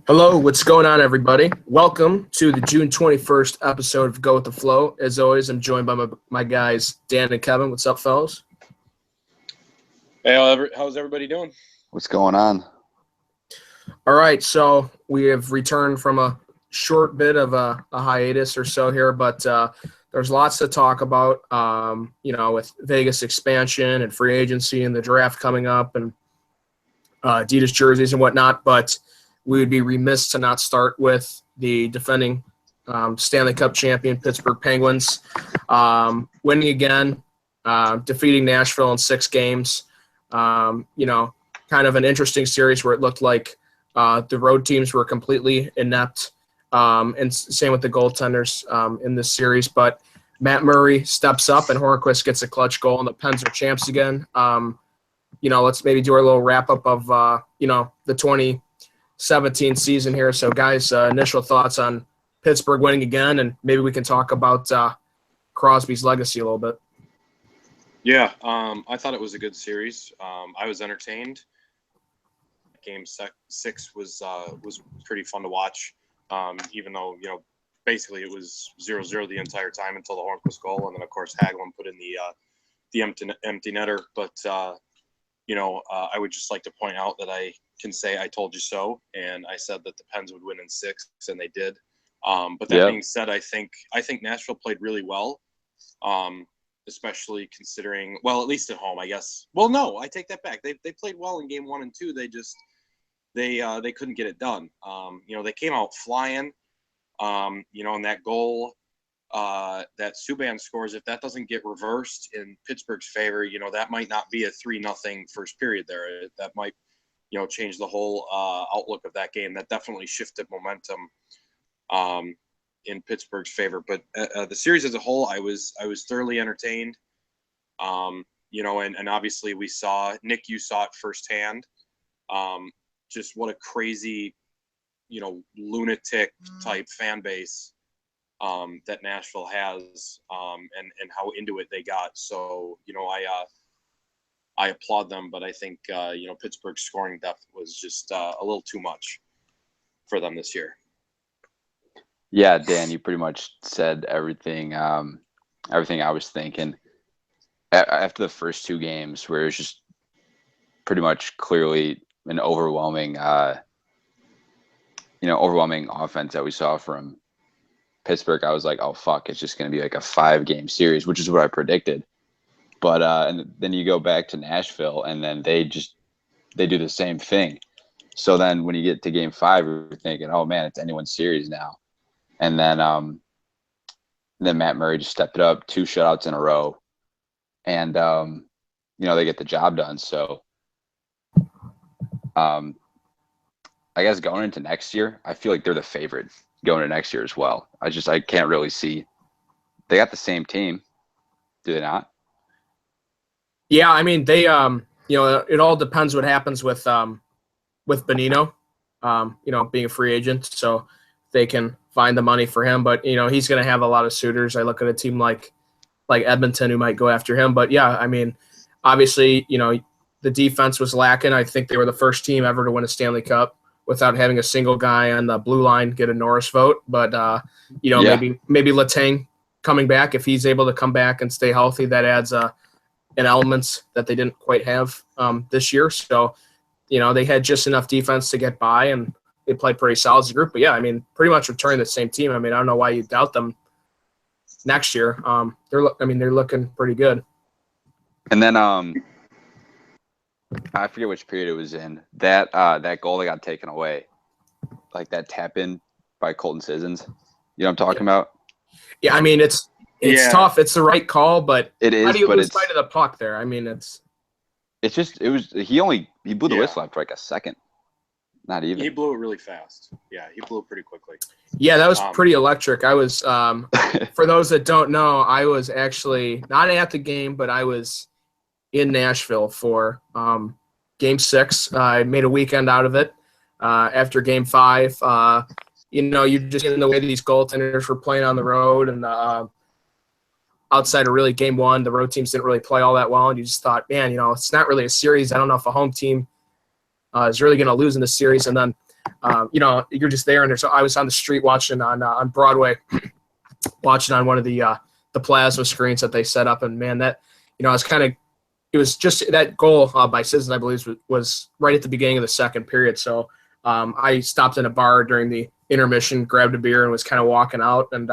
Hello, what's going on, everybody? Welcome to the June 21st episode of Go With The Flow. As always, I'm joined by my guys, Dan and Kevin. What's up, fellas? Hey, how's everybody doing? What's going on? All right, so we have returned from a short bit of a hiatus or so here, but there's lots to talk about, with Vegas expansion and free agency and the draft coming up and adidas jerseys and whatnot, but we would be remiss to not start with the defending Stanley Cup champion Pittsburgh Penguins winning again, defeating Nashville in 6 games. Kind of an interesting series where it looked like the road teams were completely inept, and same with the goaltenders in this series. But Matt Murray steps up and Hornqvist gets a clutch goal, and the Pens are champs again. Let's maybe do our little wrap-up of, the 2017 season here. So, guys, initial thoughts on Pittsburgh winning again, and maybe we can talk about Crosby's legacy a little bit. Yeah, I thought it was a good series. I was entertained. Game 6 was pretty fun to watch, even though, basically it was 0-0 the entire time until the Hornqvist goal, and then, of course, Hagelin put in the empty netter. But, I would just like to point out that I can say I told you so, and I said that the Pens would win in 6, and they did. But that being said, I think Nashville played really well, especially considering, well, at least at home, I guess. Well, no, I take that back. They played well in game 1 and 2. They just they couldn't get it done. They came out flying. And that goal that Subban scores, if that doesn't get reversed in Pittsburgh's favor, that might not be a 3-0 first period there. That might change the whole outlook of that game. That definitely shifted momentum in Pittsburgh's favor. But the series as a whole, I was thoroughly entertained. And obviously we saw, Nick, you saw it firsthand. Just what a crazy, lunatic type fan base that Nashville has, and how into it they got. So, I applaud them, but I think, Pittsburgh's scoring depth was just a little too much for them this year. Yeah, Dan, you pretty much said everything I was thinking. After the first 2 games, where it was just pretty much clearly an overwhelming offense that we saw from Pittsburgh, I was like, oh, fuck, it's just going to be like a 5-game series, which is what I predicted. But and then you go back to Nashville, and then they do the same thing. So then when you get to game 5, you're thinking, oh, man, it's anyone's series now. And then Matt Murray just stepped it up, 2 shutouts in a row. And, they get the job done. So I guess going into next year, I feel like they're the favorite going into next year as well. I can't really see. They got the same team. Do they not? Yeah, I mean, they, it all depends what happens with Bonino, being a free agent. So they can find the money for him. But, he's going to have a lot of suitors. I look at a team like Edmonton who might go after him. But, yeah, I mean, obviously, the defense was lacking. I think they were the first team ever to win a Stanley Cup without having a single guy on the blue line get a Norris vote. But, maybe Letang coming back, if he's able to come back and stay healthy, that adds an element that they didn't quite have this year. So, they had just enough defense to get by, and they played pretty solid as a group. But, yeah, I mean, pretty much returning the same team. I mean, I don't know why you doubt them next year. They're looking pretty good. And then I forget which period it was in. That goal that got taken away, like that tap in by Colton Sissons. You know what I'm talking about? Yeah, I mean, it's tough. It's the right call, but it is. How do you lose sight of the puck there? I mean, he blew the whistle after like a second. Not even. He blew it really fast. Yeah, he blew it pretty quickly. Yeah, that was pretty electric. I was, for those that don't know, I was actually not at the game, but I was in Nashville for Game 6. I made a weekend out of it after Game 5. You just get in the way these goaltenders were playing on the road, and outside of really Game 1, the road teams didn't really play all that well, and you just thought, man, it's not really a series. I don't know if a home team is really going to lose in this series. And then you're just there. And I was on the street watching on Broadway, watching on one of the plasma screens that they set up. And man, that, it was just that goal by Sisson, I believe, was right at the beginning of the second period. So I stopped in a bar during the intermission, grabbed a beer, and was kind of walking out. And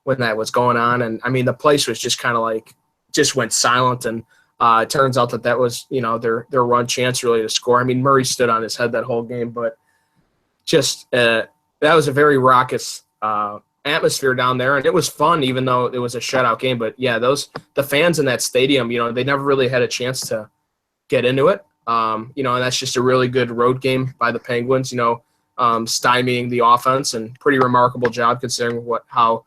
when that was going on, and I mean, the place was just kind of like just went silent. And it turns out that was their run chance really to score. I mean, Murray stood on his head that whole game, but just that was a very raucous atmosphere down there, and it was fun, even though it was a shutout game. But yeah, the fans in that stadium, they never really had a chance to get into it. And that's just a really good road game by the Penguins, stymieing the offense, and pretty remarkable job considering how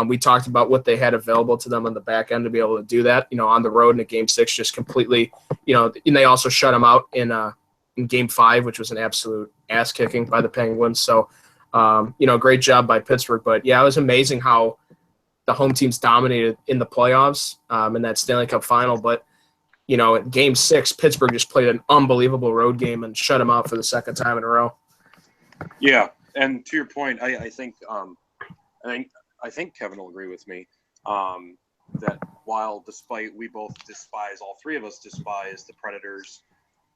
we talked about what they had available to them on the back end to be able to do that, on the road in a game 6, just completely, and they also shut them out in game 5, which was an absolute ass kicking by the Penguins. So, great job by Pittsburgh. But yeah, it was amazing how the home teams dominated in the playoffs in that Stanley Cup final. But, in game 6, Pittsburgh just played an unbelievable road game and shut them out for the second time in a row. Yeah. And to your point, I think Kevin will agree with me that while despite we both despise, all three of us despise the Predators,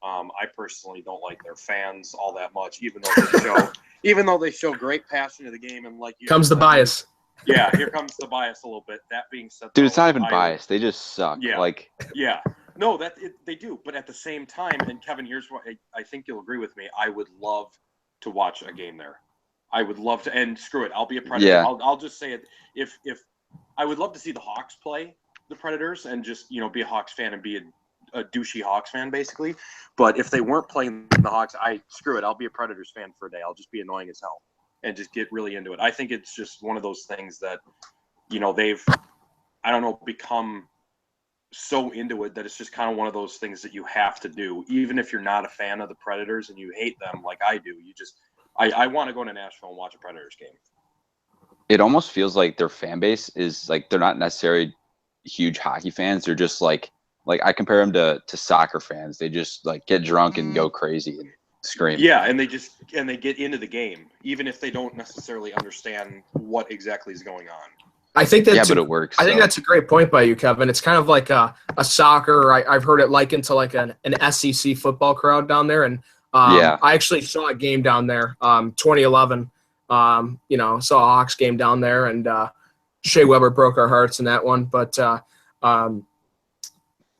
I personally don't like their fans all that much, even though they show great passion to the game. And like you comes the bias. Yeah, here comes the bias a little bit. That being said, dude, it's not even bias. They just suck. Yeah. Yeah. No, they do. But at the same time, and Kevin, here's what I think you'll agree with me. I would love to watch a game there. I would love to, and screw it, I'll be a Predator. Yeah. I'll just say it. If I would love to see the Hawks play the Predators and just be a Hawks fan and be a douchey Hawks fan basically. But if they weren't playing the Hawks, screw it, I'll be a Predators fan for a day. I'll just be annoying as hell and just get really into it. I think it's just one of those things that they've become so into it that it's just kind of one of those things that you have to do, even if you're not a fan of the Predators and you hate them like I do. I want to go to Nashville and watch a Predators game. It almost feels like their fan base is like they're not necessarily huge hockey fans. They're just like I compare them to soccer fans. They just like get drunk and go crazy and scream. Yeah, and they get into the game, even if they don't necessarily understand what exactly is going on. I think but it works. I think that's a great point by you, Kevin. It's kind of like a soccer. I've heard it likened to like an SEC football crowd down there, and I actually saw a game down there, 2011. Saw a Hawks game down there, and Shea Weber broke our hearts in that one. But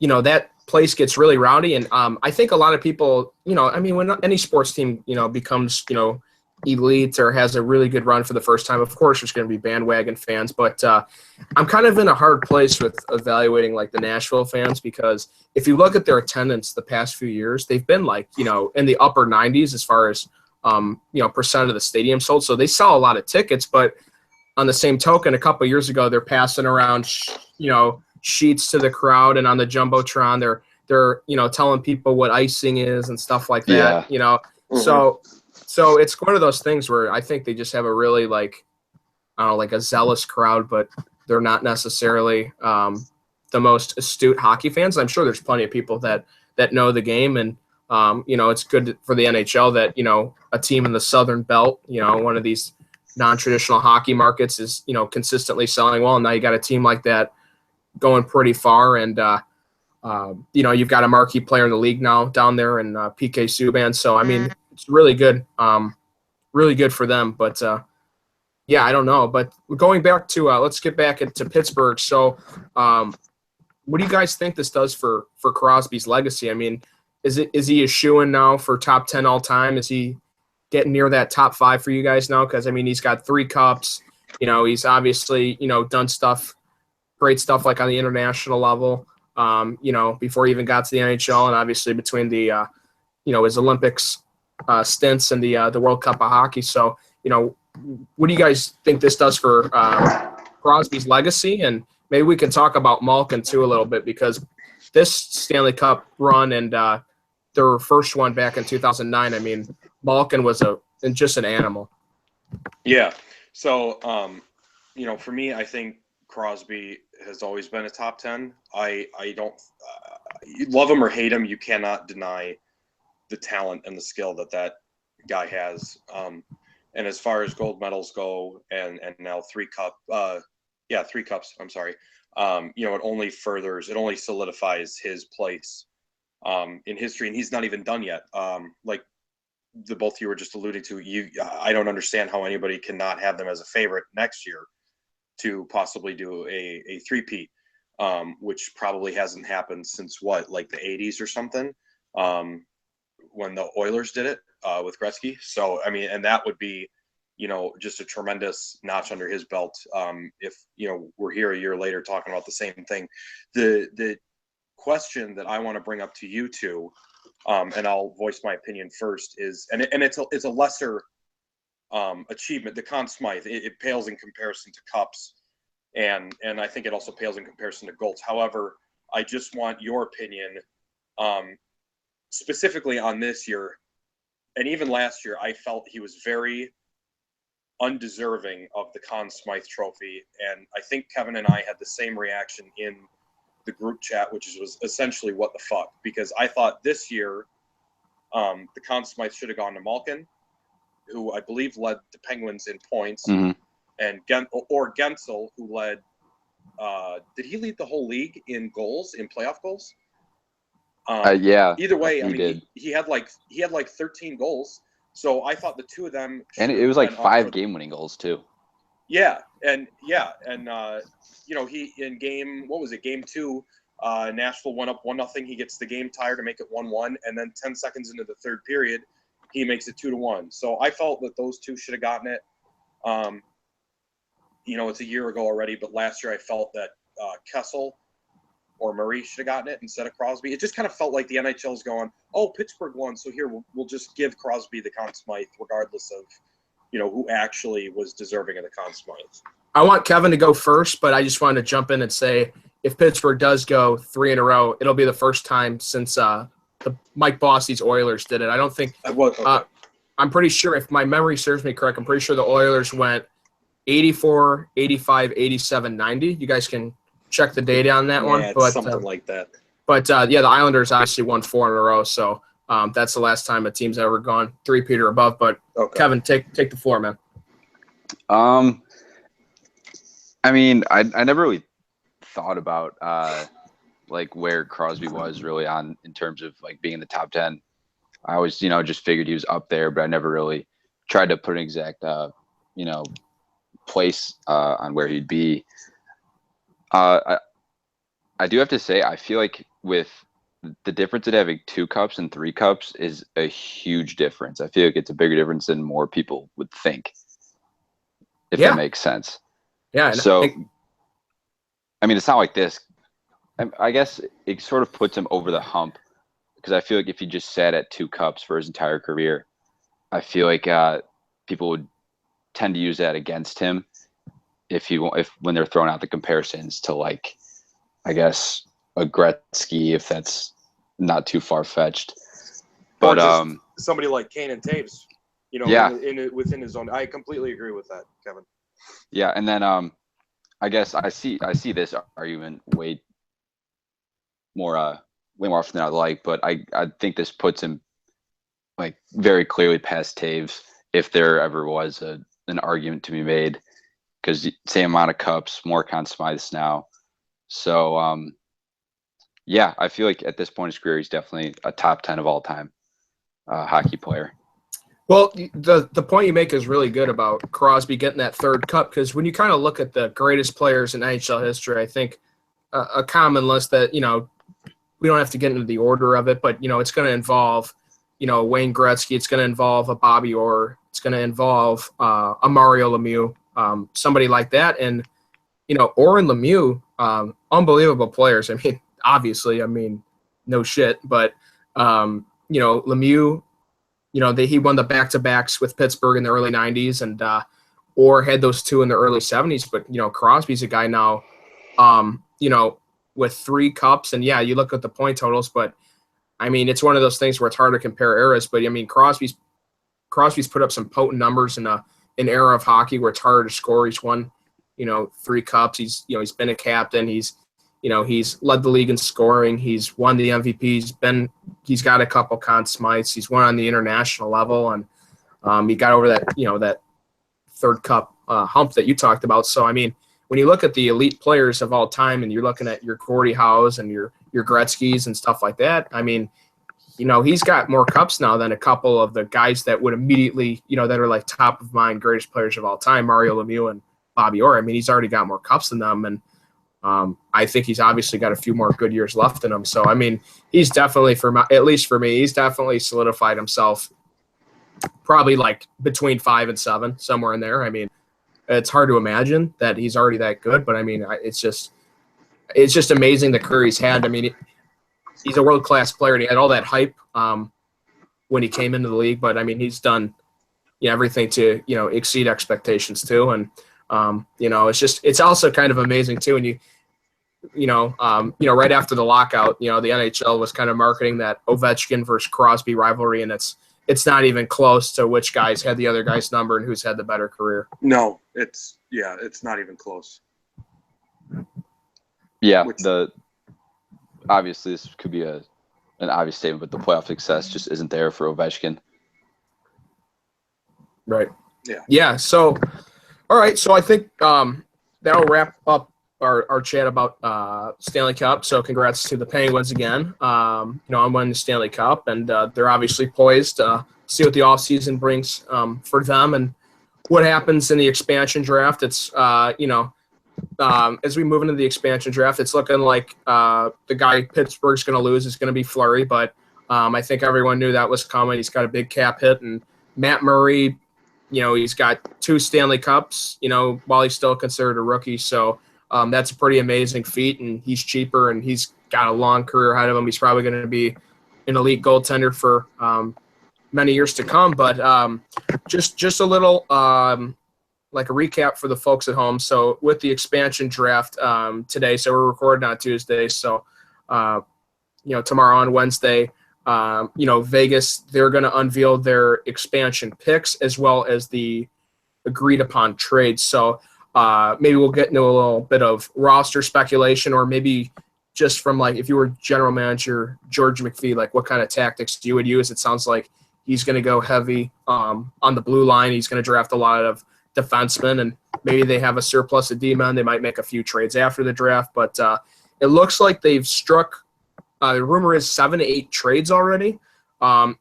that place gets really rowdy, and I think a lot of people, when any sports team, becomes, elite or has a really good run for the first time, of course there's going to be bandwagon fans. But I'm kind of in a hard place with evaluating like the Nashville fans, because if you look at their attendance the past few years, they've been like, in the upper 90s as far as, percent of the stadium sold. So they sell a lot of tickets, but on the same token, a couple of years ago, they're passing around, sheets to the crowd, and on the Jumbotron, they're telling people what icing is and stuff like that, Mm-hmm. So it's one of those things where I think they just have a really like a zealous crowd, but they're not necessarily the most astute hockey fans. I'm sure there's plenty of people that know the game, and it's good for the NHL that a team in the Southern Belt, one of these non-traditional hockey markets, is consistently selling well. And now you got a team like that going pretty far, and you've got a marquee player in the league now down there, and PK Subban. So I mean, it's really good for them. But I don't know. But going back to let's get back into Pittsburgh. So what do you guys think this does for Crosby's legacy? I mean, is he a shoo-in now for top 10 all time? Is he getting near that top 5 for you guys now? Because I mean, he's got 3 cups. He's obviously done great stuff like on the international level. Before he even got to the NHL, and obviously between the his Olympics stints and the World Cup of Hockey. So what do you guys think this does for Crosby's legacy? And maybe we can talk about Malkin too a little bit, because this Stanley Cup run and their first one back in 2009, I mean, Malkin was just an animal. Yeah. So for me, I think Crosby has always been a top 10. I don't you love him or hate him, you cannot deny the talent and the skill that guy has. And as far as gold medals go, and now 3 cups. I'm sorry. It only solidifies his place in history, and he's not even done yet. Like the both of you were just alluding to, I don't understand how anybody cannot have them as a favorite next year to possibly do a three-peat, which probably hasn't happened since like the 80s or something, when the Oilers did it with Gretzky. So, I mean, and that would be, just a tremendous notch under his belt. If, we're here a year later talking about the same thing. The question that I want to bring up to you two, and I'll voice my opinion first, is, and it's a lesser achievement. The Conn Smythe, it pales in comparison to cups, and I think it also pales in comparison to golds. However, I just want your opinion, specifically on this year, and even last year. I felt he was very undeserving of the Conn Smythe trophy, and I think Kevin and I had the same reaction in the group chat, which was essentially what the fuck, because I thought this year the Conn Smythe should have gone to Malkin, who I believe led the Penguins in points, Mm-hmm. and Gensel, who led did he lead the whole league in goals, in playoff goals? Yeah. Either way, I mean, did. he had like 13 goals. So I thought the two of them, And it was like 5 game-winning goals too. Yeah, and he in game 2, Nashville went up 1-0. He gets the game tied to make it 1-1, and then 10 seconds into the third period, he makes it 2-1. So I felt that those two should have gotten it. It's a year ago already, but last year I felt that Kessel or Murray should have gotten it instead of Crosby. It just kind of felt like the NHL's going, oh, Pittsburgh won, so here we'll just give Crosby the Conn Smythe, regardless of who actually was deserving of the Conn Smythe. I want Kevin to go first, but I just wanted to jump in and say, if Pittsburgh does go 3 in a row, it'll be the first time since the Mike Bossy's Oilers did it. I don't think I'm pretty sure, if my memory serves me correct, I'm pretty sure the Oilers went 84, 85, 87, 90. You guys can check the data on that one. But something like that. But the Islanders obviously won 4 in a row, so that's the last time a team's ever gone 3-peat or above. But Kevin, take the floor, man. I mean, I never really thought about like where Crosby was really on in terms of like being in the top 10. I always just figured he was up there, but I never really tried to put an exact place on where he'd be. I do have to say, I feel like with the difference of having 2 cups and 3 cups is a huge difference. I feel like it's a bigger difference than more people would think, if that makes sense. Yeah. So, I mean, it's not like this. I guess it sort of puts him over the hump, because I feel like if he just sat at 2 cups for his entire career, I feel like people would tend to use that against him if when they're throwing out the comparisons to, like, I guess a Gretzky, if that's not too far fetched. But somebody like Kane and Taves, within his own. I completely agree with that, Kevin. Yeah, and then I guess I see this argument way more often than I'd like, but I think this puts him like very clearly past Taves, if there ever was an argument to be made, because same amount of cups, more Conn Smythes now. So I feel like at this point in his career, he's definitely a top 10 of all time hockey player. Well, the point you make is really good about Crosby getting that 3rd cup, because when you kind of look at the greatest players in NHL history, I think a common list that, we don't have to get into the order of it, but, it's going to involve, Wayne Gretzky. It's going to involve a Bobby Orr. It's going to involve a Mario Lemieux, somebody like that. And, Orr and Lemieux, unbelievable players. I mean, obviously, no shit, but, Lemieux, he won the back-to-backs with Pittsburgh in the early 90s, and Orr had those 2 in the early 70s. But, Crosby's a guy now, with 3 cups. And, you look at the point totals, but, it's one of those things where it's hard to compare eras. But, Crosby's put up some potent numbers in an era of hockey where it's harder to score. He's won, 3 cups. He's been a captain. He's led the league in scoring. He's won the MVP. He's got a couple Conn Smythes. He's won on the international level. And, He got over that, that third cup hump that you talked about. So, I mean, when you look at the elite players of all time and you're looking at your Gordie Howes and your Gretzky's and stuff like that, I mean, he's got more cups now than a couple of the guys that would immediately, that are like top of mind greatest players of all time, Mario Lemieux and Bobby Orr. I mean, he's already got more cups than them. And I think he's obviously got a few more good years left in him. So, I mean, he's definitely, at least for me, he's definitely solidified himself probably like between 5 and 7, somewhere in there. I mean, it's hard to imagine that he's already that good, but I mean, it's just amazing the career he's had. I mean, he's a world-class player, and he had all that hype when he came into the league, but I mean, he's done everything to, exceed expectations too. And, it's also kind of amazing too. And right after the lockout, the NHL was kind of marketing that Ovechkin versus Crosby rivalry, and it's not even close to which guys had the other guy's number and who's had the better career. No, it's not even close. Yeah, obviously this could be an obvious statement, but the playoff success just isn't there for Ovechkin. Right. Yeah. Yeah. So, all right. So I think that'll wrap up our chat about Stanley Cup. So congrats to the Penguins again. On winning the Stanley Cup, and they're obviously poised to see what the offseason brings for them and what happens in the expansion draft. It's as we move into the expansion draft, it's looking like the guy Pittsburgh's going to lose is going to be Fleury, but I think everyone knew that was coming. He's got a big cap hit, and Matt Murray, he's got 2 Stanley Cups, while he's still considered a rookie. So that's a pretty amazing feat, and he's cheaper, and he's got a long career ahead of him. He's probably going to be an elite goaltender for many years to come. But just a little like a recap for the folks at home. So with the expansion draft today, so we're recording on Tuesday. So, tomorrow on Wednesday, Vegas, they're going to unveil their expansion picks as well as the agreed upon trades. So maybe we'll get into a little bit of roster speculation, or maybe just from like, if you were general manager George McPhee, like what kind of tactics you would use. It sounds like he's going to go heavy on the blue line. He's going to draft a lot of defensemen, and maybe they have a surplus of D-men. They might make a few trades after the draft, but it looks like they've struck, the rumor is 7 to 8 trades already.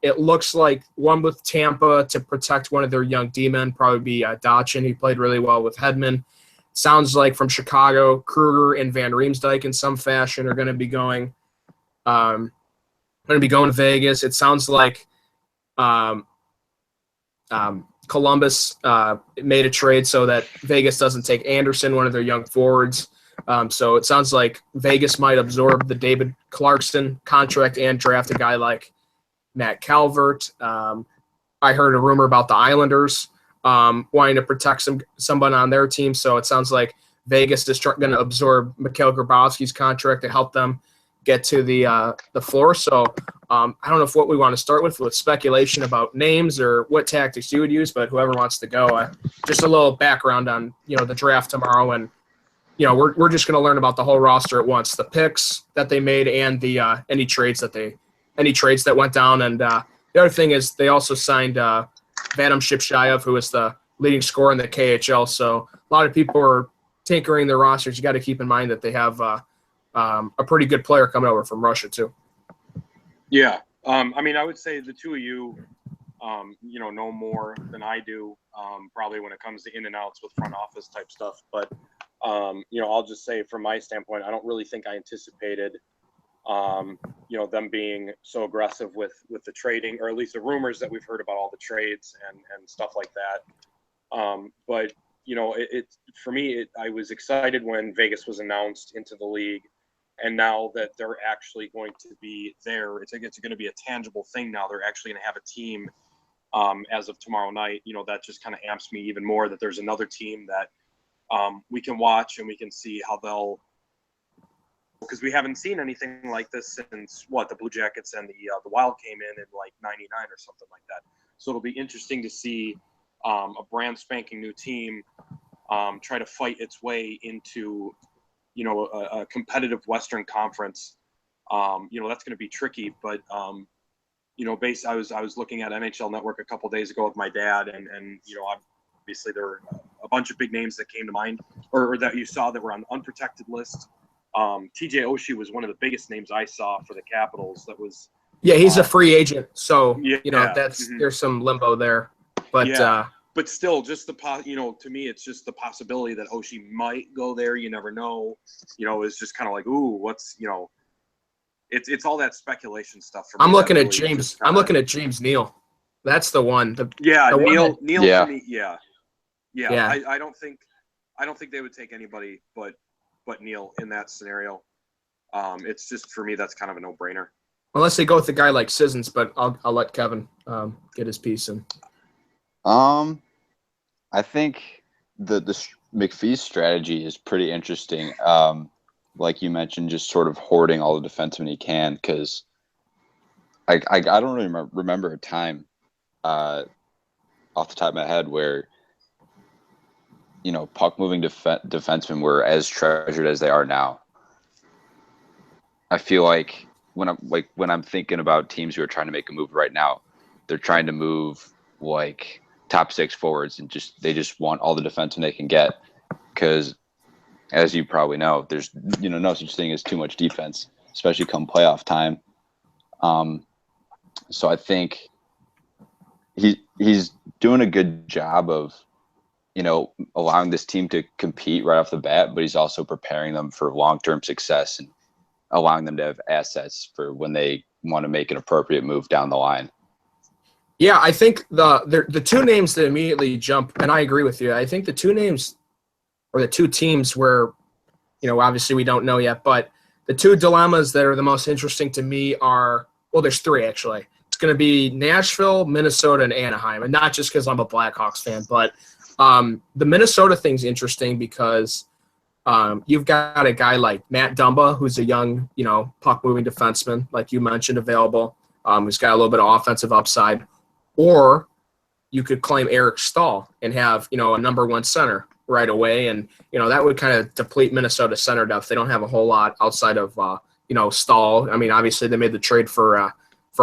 It looks like one with Tampa to protect one of their young D-men, probably be Dotchin. He played really well with Hedman. Sounds like from Chicago, Kruger and Van Riemsdyk in some fashion are going to be going to Vegas. It sounds like Columbus made a trade so that Vegas doesn't take Anderson, one of their young forwards. So it sounds like Vegas might absorb the David Clarkson contract and draft a guy like Matt Calvert. I heard a rumor about the Islanders wanting to protect someone on their team. So it sounds like Vegas is going to absorb Mikhail Grabowski's contract to help them get to the floor. So I don't know if what we want to start with speculation about names or what tactics you would use, but whoever wants to go, just a little background on, the draft tomorrow. And, we're just going to learn about the whole roster at once, the picks that they made and the any trades that went down. And the other thing is they also signed Vadim Shipshayev, who is the leading scorer in the KHL. So a lot of people are tinkering their rosters. You got to keep in mind that they have a pretty good player coming over from Russia too. Yeah. I would say the two of you, know more than I do, probably when it comes to in and outs with front office type stuff. But, I'll just say from my standpoint, I don't really think I anticipated, them being so aggressive with the trading, or at least the rumors that we've heard about all the trades and stuff like that. But, for me, I was excited when Vegas was announced into the league. And now that they're actually going to be there, it's going to be a tangible thing now. They're actually going to have a team as of tomorrow night. That just kind of amps me even more that there's another team that we can watch and we can see how they'll – because we haven't seen anything like this since, the Blue Jackets and the Wild came in like 99 or something like that. So it'll be interesting to see a brand spanking new team try to fight its way into – a competitive Western Conference. That's going to be tricky, but I was looking at NHL Network a couple days ago with my dad, and obviously there were a bunch of big names that came to mind, or that you saw that were on the unprotected list. TJ Oshie was one of the biggest names I saw for the Capitals. That was he's a free agent, so that's there's some limbo there, but but still, just to me, it's just the possibility that Oshie might go there. You never know. It's just kind of like, ooh, what's It's all that speculation stuff. For me, I'm looking at James. I'm looking at James Neal. That's the one. Neal. Yeah. To me, yeah. I don't think they would take anybody but Neal in that scenario. It's just, for me, that's kind of a no-brainer. Unless they go with a guy like Sissons, but I'll let Kevin get his piece in. I think the McPhee's strategy is pretty interesting. Like you mentioned, just sort of hoarding all the defensemen he can, because I don't really remember a time off the top of my head where puck moving defensemen were as treasured as they are now. I feel like when I'm thinking about teams who are trying to make a move right now, they're trying to move like top six forwards, and they just want all the defensemen they can get, because as you probably know, there's no such thing as too much defense, especially come playoff time. So I think he's doing a good job of allowing this team to compete right off the bat, but he's also preparing them for long-term success and allowing them to have assets for when they want to make an appropriate move down the line. Yeah, I think the two names that immediately jump, and I agree with you. I think the two names, or the two teams where, obviously we don't know yet, but the two dilemmas that are the most interesting to me are, well, there's three actually. It's going to be Nashville, Minnesota, and Anaheim, and not just because I'm a Blackhawks fan, but the Minnesota thing's interesting because you've got a guy like Matt Dumba, who's a young, puck-moving defenseman, like you mentioned, available, who's got a little bit of offensive upside. Or you could claim Eric Stahl and have, a number one center right away. And, that would kind of deplete Minnesota center depth. They don't have a whole lot outside of, Stahl. I mean, obviously they made the trade for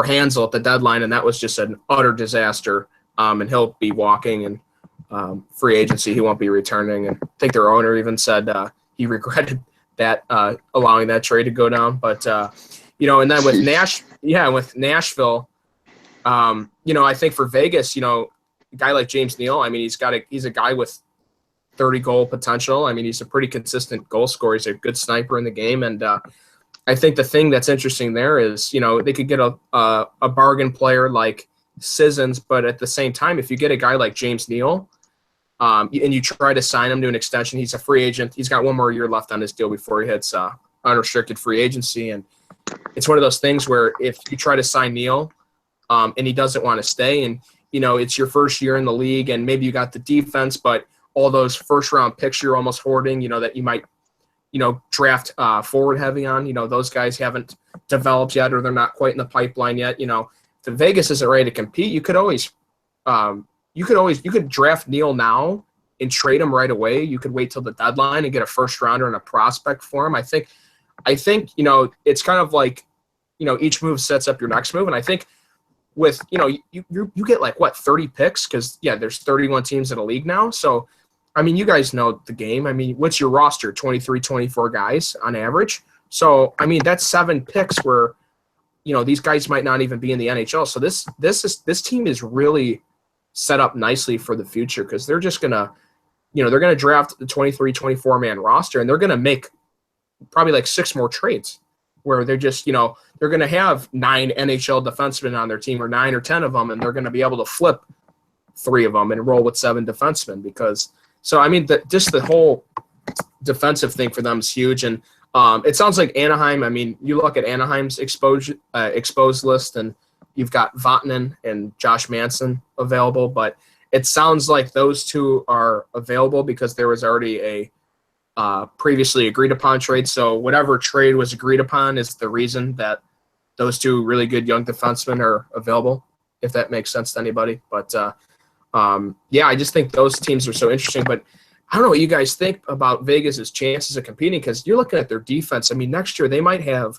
Hansel at the deadline, and that was just an utter disaster. And he'll be walking, and free agency, he won't be returning. And I think their owner even said he regretted that, allowing that trade to go down. But, and then with Nashville, I think for Vegas, a guy like James Neal, I mean, he's a guy with 30 goal potential. I mean, he's a pretty consistent goal scorer. He's a good sniper in the game. And I think the thing that's interesting there is, they could get a bargain player like Sissons, but at the same time, if you get a guy like James Neal, and you try to sign him to an extension, he's a free agent. He's got one more year left on his deal before he hits unrestricted free agency. And it's one of those things where if you try to sign Neal, and he doesn't want to stay, and it's your first year in the league, and maybe you got the defense, but all those first round picks you're almost hoarding, that you might draft forward heavy on, those guys haven't developed yet, or they're not quite in the pipeline yet. If the Vegas isn't ready to compete, you could draft Neal now and trade him right away. You could wait till the deadline and get a first rounder and a prospect for him. I think it's kind of like each move sets up your next move, and I think with you get like 30 picks, because there's 31 teams in a league now. So I mean, you guys know the game. I mean, what's your roster? 23, 24 guys on average. So I mean, that's 7 picks where these guys might not even be in the NHL. So this team is really set up nicely for the future, because they're just gonna they're gonna draft the 23, 24 man roster, and they're gonna make probably like 6 more trades where they're just, they're going to have 9 NHL defensemen on their team, or 9 or 10 of them, and they're going to be able to flip 3 of them and roll with 7 defensemen. I mean, just the whole defensive thing for them is huge. And it sounds like Anaheim, I mean, you look at Anaheim's exposed list, and you've got Vatanen and Josh Manson available, but it sounds like those 2 are available because there was already a previously agreed upon trade. So whatever trade was agreed upon is the reason that those 2 really good young defensemen are available, if that makes sense to anybody. But I just think those teams are so interesting. But I don't know what you guys think about Vegas's chances of competing, because you're looking at their defense. I mean, next year they might have,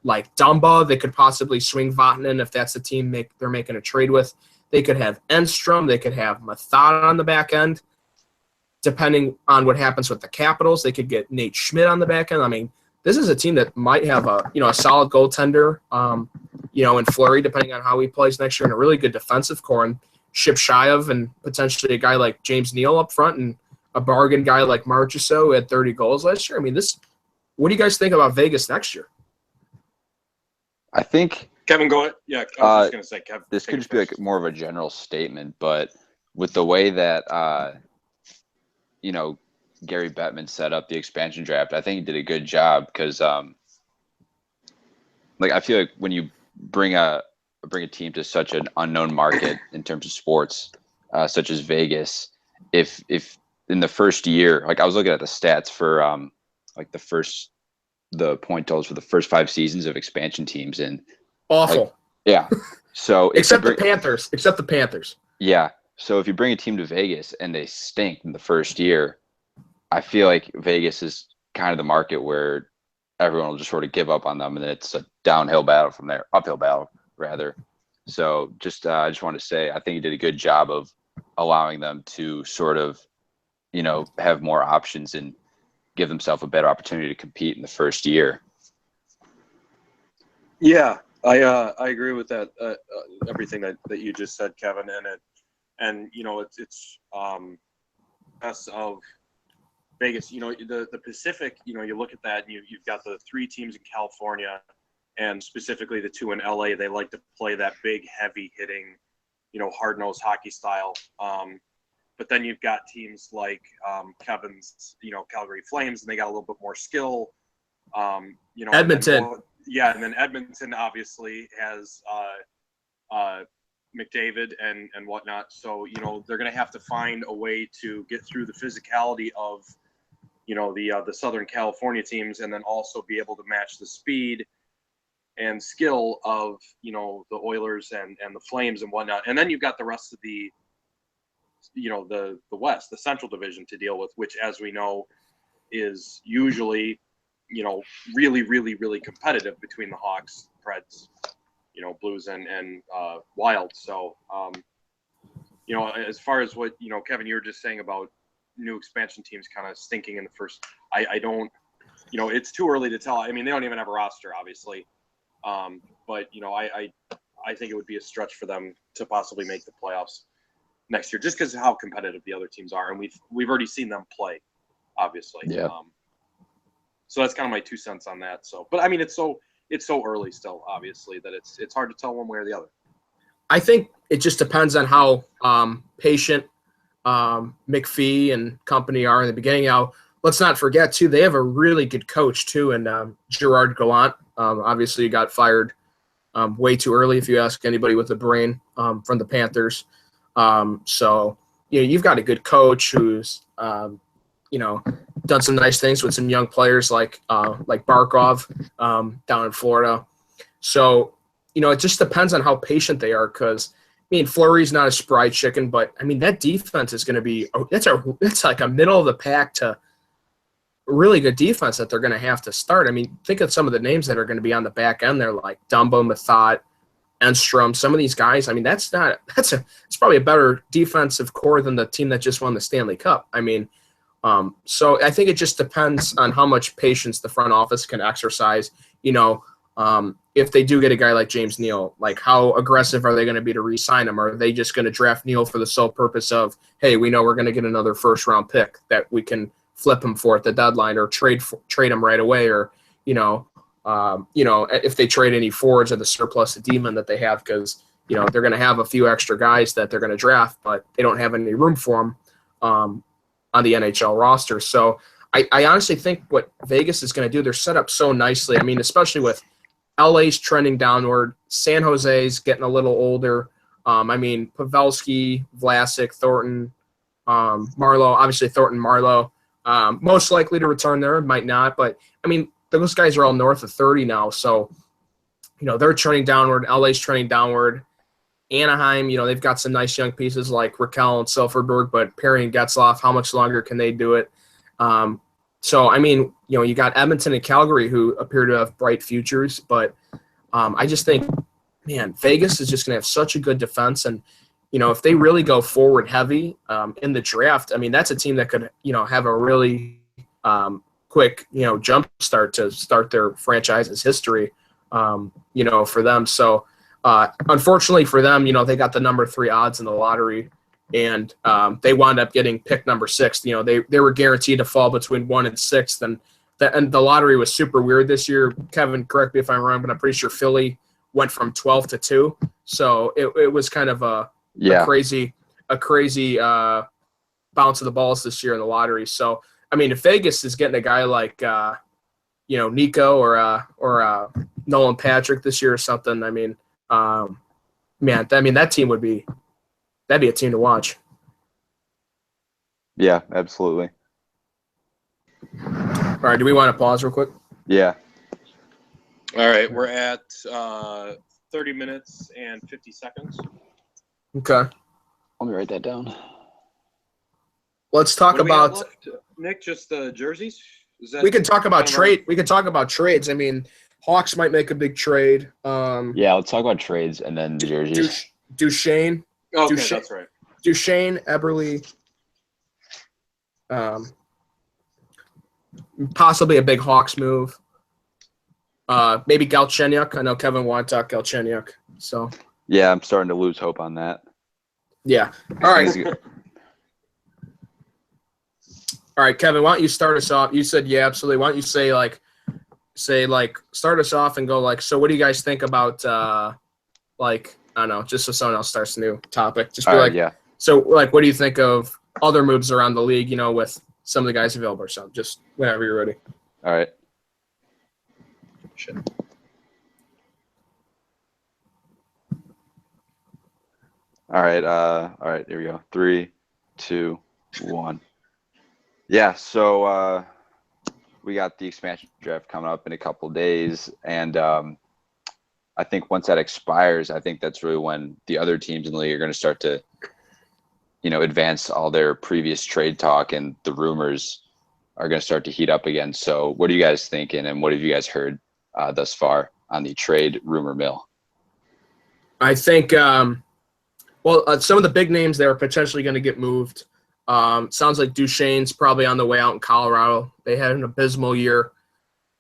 like Dumba. They could possibly swing Vatanen if that's the team they're making a trade with. They could have Enstrom. They could have Mathod on the back end. Depending on what happens with the Capitals, they could get Nate Schmidt on the back end. I mean, this is a team that might have a solid goaltender, in Fleury, depending on how he plays next year, and a really good defensive core, and Shipshayev and potentially a guy like James Neal up front, and a bargain guy like Marchessault who had 30 goals last year. I mean, what do you guys think about Vegas next year? I think Kevin, go ahead. Yeah, I was just going to say, Kevin. This could just be like more of a general statement, but with the way that Gary Bettman set up the expansion draft, I think he did a good job because I feel like when you bring a team to such an unknown market in terms of sports, such as Vegas, if in the first year, like I was looking at the stats for the point totals for the first 5 seasons of expansion teams, and awful. Yeah. So except the Panthers. Yeah. So if you bring a team to Vegas and they stink in the first year, I feel like Vegas is kind of the market where everyone will just sort of give up on them, and then it's a downhill battle from there, uphill battle rather. So I just want to say, I think he did a good job of allowing them to sort of, have more options and give themselves a better opportunity to compete in the first year. Yeah, I agree with that. Everything that you just said, Kevin, and it's us of Vegas. The Pacific. You look at that, and you've got the 3 teams in California, and specifically the 2 in LA. They like to play that big, heavy hitting, hard-nosed hockey style. But then you've got teams like Kevin's, Calgary Flames, and they got a little bit more skill. Edmonton. And then Edmonton obviously has McDavid and whatnot. So, they're going to have to find a way to get through the physicality of, the Southern California teams, and then also be able to match the speed and skill of, the Oilers and the Flames and whatnot. And then you've got the rest of the West, the Central Division to deal with, which, as we know, is usually, really, really, really competitive between the Hawks, Preds, Blues and Wild. So, as far as what, Kevin, you were just saying about new expansion teams kind of stinking in the first, I don't, it's too early to tell. I mean, they don't even have a roster, obviously. But, I think it would be a stretch for them to possibly make the playoffs next year, just because of how competitive the other teams are, and we've already seen them play, obviously. Yeah. So that's kind of my 2 cents on that. So, but I mean, it's so early still, obviously, that it's hard to tell one way or the other. I think it just depends on how patient McPhee and company are in the beginning. Now, let's not forget too, they have a really good coach too, and Gerard Gallant. Obviously, he got fired way too early, if you ask anybody with a brain, from the Panthers. So you've got a good coach who's done some nice things with some young players like Barkov down in Florida. So it just depends on how patient they are, because Fleury's not a spry chicken, but that defense is going to be it's like a middle of the pack to really good defense that they're going to have to start. Think of some of the names that are going to be on the back end there, like Dumbo, Mathod, Enstrom, some of these guys. It's probably a better defensive core than the team that just won the Stanley Cup. So I think it just depends on how much patience the front office can exercise. If they do get a guy like James Neal, like how aggressive are they going to be to re-sign him? Or are they just going to draft Neal for the sole purpose of, hey, we know we're going to get another first-round pick that we can flip him for at the deadline, or trade him right away, or if they trade any forwards or the surplus of D-men that they have, because they're going to have a few extra guys that they're going to draft, but they don't have any room for them on the NHL roster. So I honestly think what Vegas is going to do, they're set up so nicely. Especially with LA's trending downward, San Jose's getting a little older. Pavelski, Vlasic, Thornton, Marlowe. Obviously, Thornton, Marlowe, most likely to return there, might not. But those guys are all north of 30 now, so they're trending downward. LA's trending downward. Anaheim, they've got some nice young pieces like Raquel and Silverberg, but Perry and Getzlaf, how much longer can they do it? So, I mean, you got Edmonton and Calgary who appear to have bright futures, but I just think, man, Vegas is just going to have such a good defense. And, if they really go forward heavy in the draft, I mean, that's a team that could, have a really quick, jump start to start their franchise's history, for them. So, unfortunately for them, they got the number 3 odds in the lottery. And they wound up getting pick number 6. They were guaranteed to fall between 1 and 6th, and the lottery was super weird this year. Kevin, correct me if I'm wrong, but I'm pretty sure Philly went from 12 to 2. So it was kind of a crazy bounce of the balls this year in the lottery. So I mean, if Vegas is getting a guy like Nico or Nolan Patrick this year or something, I mean, that team that'd be a team to watch. Yeah, absolutely. All right, do we want to pause real quick? Yeah. All right, we're at 30 minutes and 50 seconds. Okay. Let me write that down. Let's talk about Nick. Just the jerseys. We can talk about trade. We can talk about trades. I mean, Hawks might make a big trade. Yeah, let's talk about trades and then the jerseys. Duchesne. Okay, that's right. Duchesne, Eberle, possibly a big Hawks move. Maybe Galchenyuk. I know Kevin wanted to talk Galchenyuk. So yeah, I'm starting to lose hope on that. Yeah. All right. All right, Kevin, why don't you start us off? You said yeah, absolutely. Why don't you start us off and go so what do you guys think about I don't know, just so someone else starts a new topic. Just be yeah. So what do you think of other moves around the league, with some of the guys available or something? Just whenever you're ready. All right. Shit. All right, here we go. 3, 2, 1. Yeah, so we got the expansion draft coming up in a couple of days, and I think once that expires, I think that's really when the other teams in the league are going to start to, advance all their previous trade talk, and the rumors are going to start to heat up again. So what are you guys thinking, and what have you guys heard thus far on the trade rumor mill? I think, some of the big names that are potentially going to get moved. Sounds like Duchesne's probably on the way out in Colorado. They had an abysmal year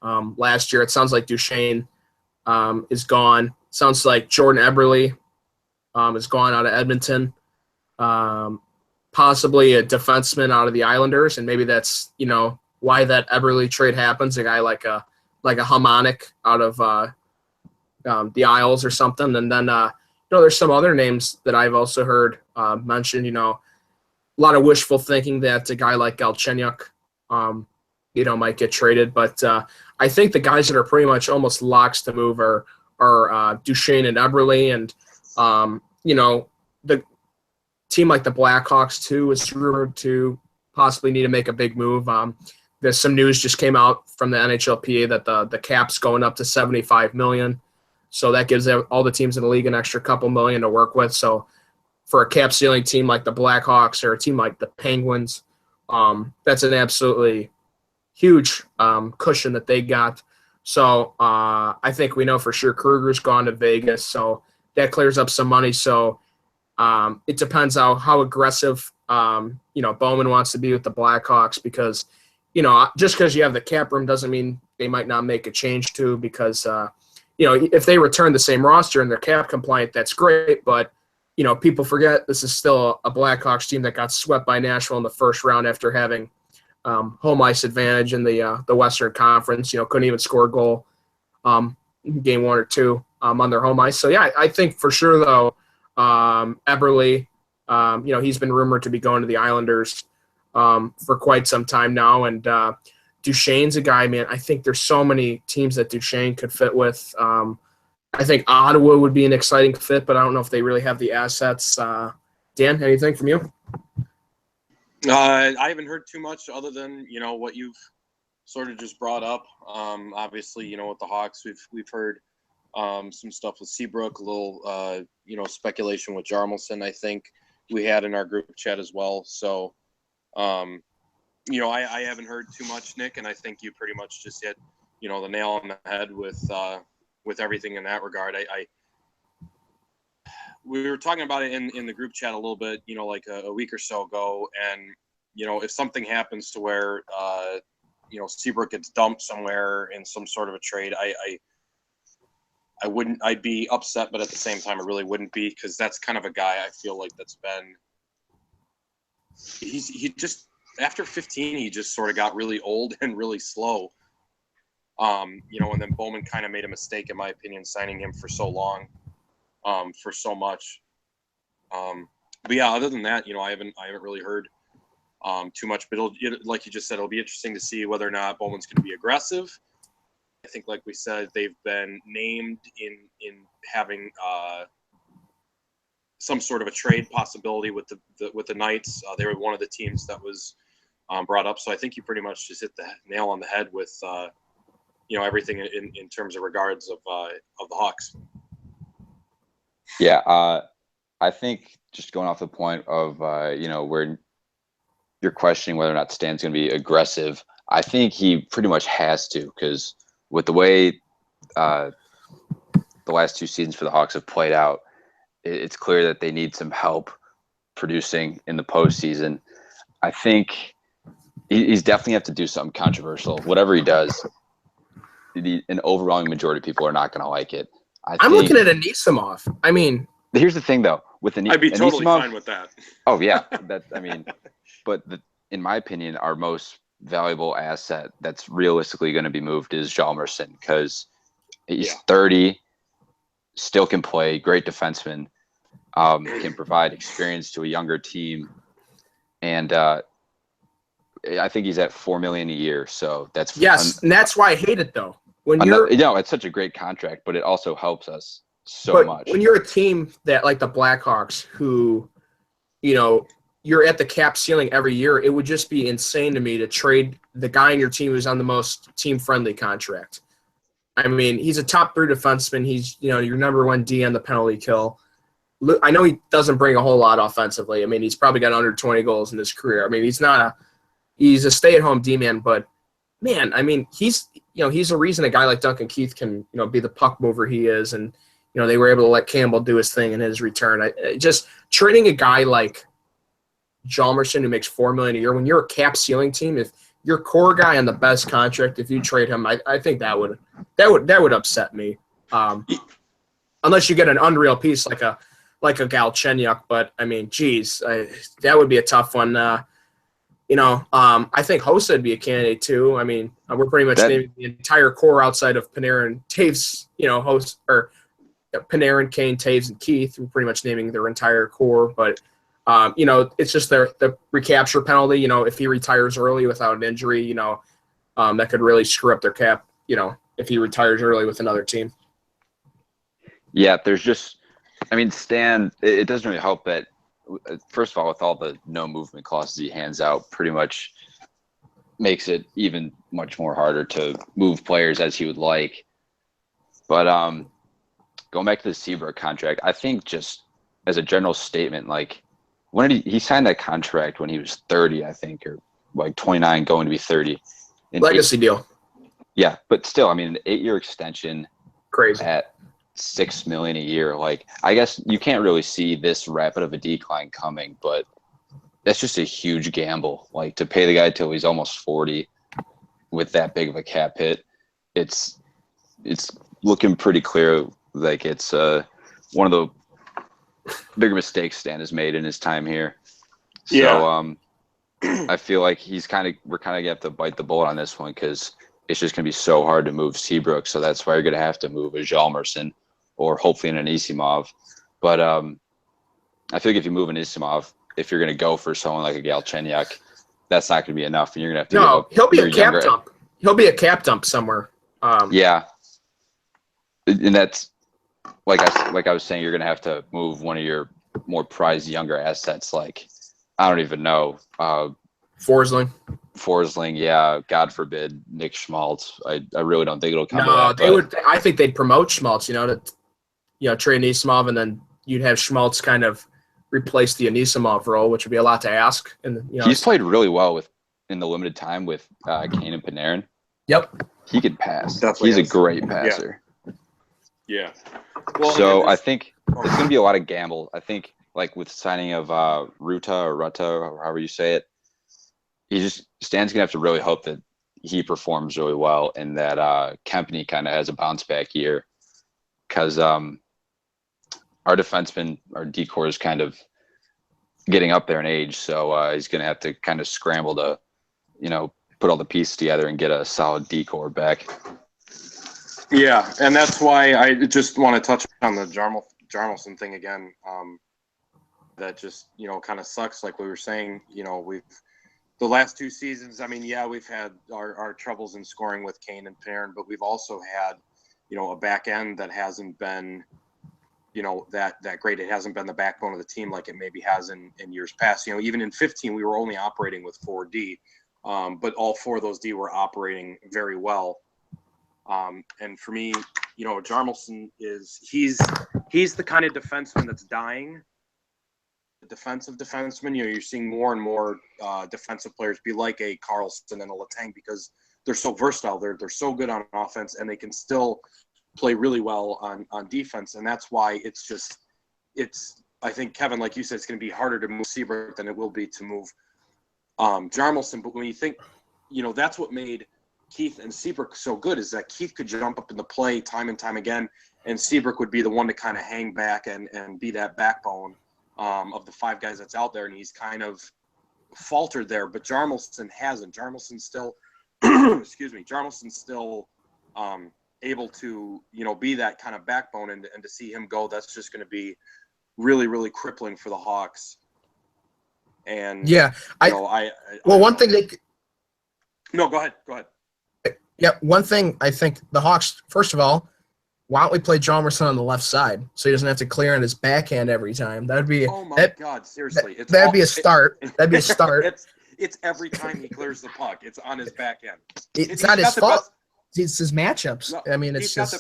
last year. It sounds like Duchesne is gone. Sounds like Jordan Eberle is gone out of Edmonton. Possibly a defenseman out of the Islanders, and maybe that's why that Eberle trade happens. A guy like a Hamonic out of the Isles or something. And then there's some other names that I've also heard mentioned. A lot of wishful thinking that a guy like Galchenyuk, might get traded. But I think the guys that are pretty much almost locks to move are Duchesne and Eberle. And, the team like the Blackhawks, too, is rumored to possibly need to make a big move. There's some news just came out from the NHLPA that the cap's going up to $75 million. So that gives all the teams in the league an extra couple million to work with. So for a cap ceiling team like the Blackhawks or a team like the Penguins, that's an absolutely huge cushion that they got. So I think we know for sure Kruger's gone to Vegas, so that clears up some money. So it depends how aggressive Bowman wants to be with the Blackhawks, because just because you have the cap room doesn't mean they might not make a change too, because if they return the same roster and they're cap compliant, that's great. But people forget this is still a Blackhawks team that got swept by Nashville in the first round after having home ice advantage in the Western Conference. Couldn't even score a goal game 1 or 2 on their home ice. So yeah, I think for sure though, Eberle, he's been rumored to be going to the Islanders for quite some time now, and Duchesne's a guy, man. I think there's so many teams that Duchesne could fit with. I think Ottawa would be an exciting fit, but I don't know if they really have the assets. Dan, anything from you? I haven't heard too much other than what you've sort of just brought up. Obviously, with the Hawks, we've heard some stuff with Seabrook, a little speculation with Jarmelson. I think we had in our group chat as well. So I haven't heard too much, Nick, and I think you pretty much just hit, the nail on the head with everything in that regard. We were talking about it in the group chat a little bit, like a week or so ago, and if something happens to where Seabrook gets dumped somewhere in some sort of a trade, I'd be upset, but at the same time I really wouldn't be, because that's kind of a guy I feel like he just after 15 he just sort of got really old and really slow. And then Bowman kind of made a mistake, in my opinion, signing him for so long, for so much. But yeah, other than that, I haven't really heard too much. But like you just said, it'll be interesting to see whether or not Bowman's going to be aggressive. I think, like we said, they've been named in having some sort of a trade possibility with the Knights. They were one of the teams that was brought up. So I think you pretty much just hit the nail on the head with everything in terms of regards of the Hawks. Yeah, I think just going off the point of where you're questioning whether or not Stan's going to be aggressive, I think he pretty much has to, because with the way the last two seasons for the Hawks have played out, it's clear that they need some help producing in the postseason. I think he's definitely have to do something controversial. Whatever he does, an overwhelming majority of people are not going to like it. I'm looking at Anisimov. I mean, here's the thing, though. With I'd be totally fine with that. Oh yeah, but in my opinion, our most valuable asset that's realistically going to be moved is Hjalmarsson, because he's 30, still can play, great defenseman, can provide experience to a younger team, and I think he's at $4 million a year. So that's and that's why I hate it, though. It's such a great contract, but it also helps us so much. When you're a team that, like the Blackhawks, who, you're at the cap ceiling every year, it would just be insane to me to trade the guy on your team who's on the most team-friendly contract. I mean, he's a top 3 defenseman. He's, your number 1 D on the penalty kill. I know he doesn't bring a whole lot offensively. I mean, he's probably got under 20 goals in his career. I mean, he's a stay-at-home D-man, but man, I mean, he's a reason a guy like Duncan Keith can, be the puck mover he is. And, they were able to let Campbell do his thing in his return. Just trading a guy like Hjalmarsson, who makes $4 million a year, when you're a cap ceiling team, if your core guy on the best contract, if you trade him, I think that would upset me. Unless you get an unreal piece like a Galchenyuk, but I mean, geez, that would be a tough one. I think Hossa would be a candidate too. I mean, we're pretty much naming the entire core outside of Panarin, Taves, Hossa, or Panarin, Kane, Taves, and Keith. We're pretty much naming their entire core, but it's just the recapture penalty. If he retires early without an injury, that could really screw up their cap. If he retires early with another team. Yeah, Stan. It doesn't really help that. First of all, with all the no movement clauses he hands out, pretty much makes it even much more harder to move players as he would like. But going back to the Seabrook contract, I think just as a general statement, like when did he signed that contract when he was 30, I think, or like 29 going to be 30. Legacy deal. Yeah, but still, I mean, an 8-year extension. Crazy. At $6 million a year. Like, I guess you can't really see this rapid of a decline coming, but that's just a huge gamble. Like, to pay the guy till he's almost 40 with that big of a cap hit, it's looking pretty clear like it's one of the bigger mistakes Stan has made in his time here. So I feel like we're kind of gonna have to bite the bullet on this one, because it's just gonna be so hard to move Seabrook. So that's why you're gonna have to move a Hjalmarsson or hopefully an Anisimov. But I feel like if you move an Anisimov, if you're gonna go for someone like a Galchenyuk, that's not gonna be enough, and you're gonna have to. No, he'll be a cap dump. He'll be a cap dump somewhere. Yeah, and that's like I was saying, you're gonna have to move one of your more prized younger assets, like I don't even know. Forsling, yeah. God forbid Nick Schmaltz. I really don't think it'll come to that. They would. I think they'd promote Schmaltz. Trade Anisimov, and then you'd have Schmaltz kind of replace the Anisimov role, which would be a lot to ask. And he's played really well with in the limited time with Kane and Panarin, Yep. he could pass. Definitely He's a is. great passer. Yeah. Well, So and I just- think it's going to be a lot of gamble. I think like with signing of Ruta or however you say it, Stan's going to have to really hope that he performs really well and that Kempny kind of has a bounce back year, because our defenseman, our decor is kind of getting up there in age. So he's going to have to kind of scramble to, put all the pieces together and get a solid decor back. Yeah, and that's why I just want to touch on the Jarmelson thing again. That just, kind of sucks. Like we were saying, we've the last 2 seasons, I mean, yeah, we've had our troubles in scoring with Kane and Perrin, but we've also had, a back end that hasn't been, that great. It hasn't been the backbone of the team like it maybe has in years past. Even in 15, we were only operating with 4D, but all 4 of those D were operating very well. And for me, Jarmelson he's the kind of defenseman that's dying. The defensive defenseman, you're seeing more and more defensive players be like a Carlson and a Letang because they're so versatile. They're so good on offense and they can still play really well on defense. And that's why I think, Kevin, like you said, it's going to be harder to move Seabrook than it will be to move Jarmelson. But when you think, that's what made Keith and Seabrook so good is that Keith could jump up in the play time and time again, and Seabrook would be the one to kind of hang back and be that backbone of the 5 guys that's out there, and he's kind of faltered there. But Jarmelson hasn't. Jarmelson's still, Jarmelson's still able to, be that kind of backbone, and to see him go, that's just going to be really, really crippling for the Hawks. And Yeah, one thing they. No, go ahead. Yeah, one thing I think the Hawks, first of all, why don't we play Jarmelson on the left side so he doesn't have to clear on his backhand every time? That'd be God, seriously. That'd be a start. That'd be a start. It's every time he clears the puck. It's on his backhand. It's not his fault. It's his matchups. No, I mean, he's got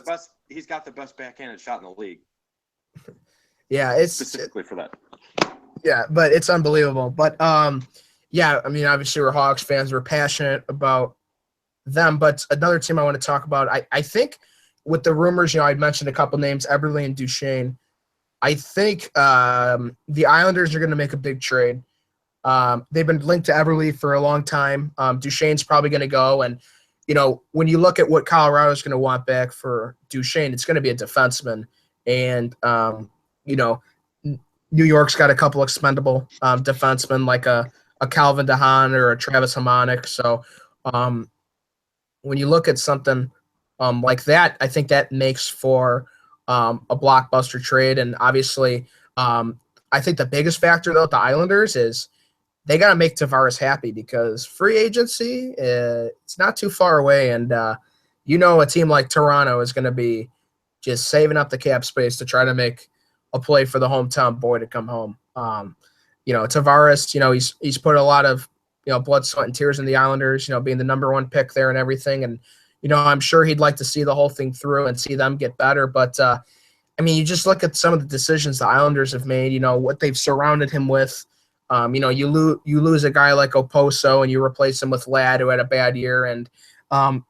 the best backhanded shot in the league. Yeah, it's specifically for that. Yeah, but it's unbelievable. But yeah, I mean, obviously we're Hawks fans. We're passionate about them. But another team I want to talk about, I think with the rumors, I mentioned a couple names, Eberle and Duchesne. I think the Islanders are going to make a big trade. They've been linked to Eberle for a long time. Duchesne's probably going to go. And, when you look at what Colorado's going to want back for Duchesne, it's going to be a defenseman. And, New York's got a couple expendable defensemen like a Calvin DeHaan or a Travis Hamonic. So when you look at something like that, I think that makes for a blockbuster trade. And obviously, I think the biggest factor, though, with the Islanders is they got to make Tavares happy because free agency, it's not too far away. And, a team like Toronto is going to be just saving up the cap space to try to make a play for the hometown boy to come home. Tavares, he's put a lot of, blood, sweat, and tears in the Islanders, being the number 1 pick there and everything. And, I'm sure he'd like to see the whole thing through and see them get better. But, you just look at some of the decisions the Islanders have made, what they've surrounded him with. You lose a guy like Oposo and you replace him with Ladd, who had a bad year, and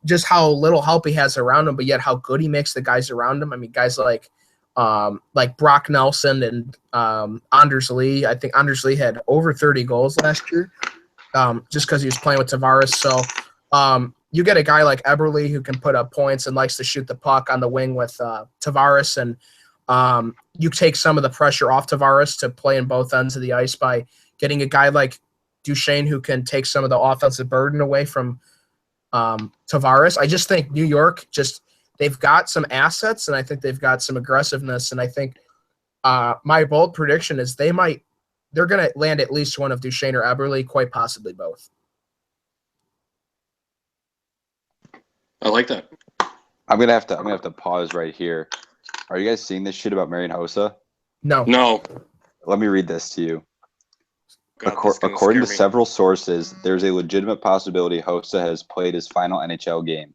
just how little help he has around him, but yet how good he makes the guys around him. I mean, guys like Brock Nelson and Anders Lee. I think Anders Lee had over 30 goals last year just because he was playing with Tavares. So you get a guy like Eberle who can put up points and likes to shoot the puck on the wing with Tavares, and you take some of the pressure off Tavares to play in both ends of the ice by getting a guy like Duchesne who can take some of the offensive burden away from Tavares. I just think New York they've got some assets, and I think they've got some aggressiveness. And I think my bold prediction is they're going to land at least one of Duchesne or Eberle, quite possibly both. I like that. I'm gonna have to pause right here. Are you guys seeing this shit about Marian Hossa? No. Let me read this to you. God, According to several sources, there's a legitimate possibility Hossa has played his final NHL game.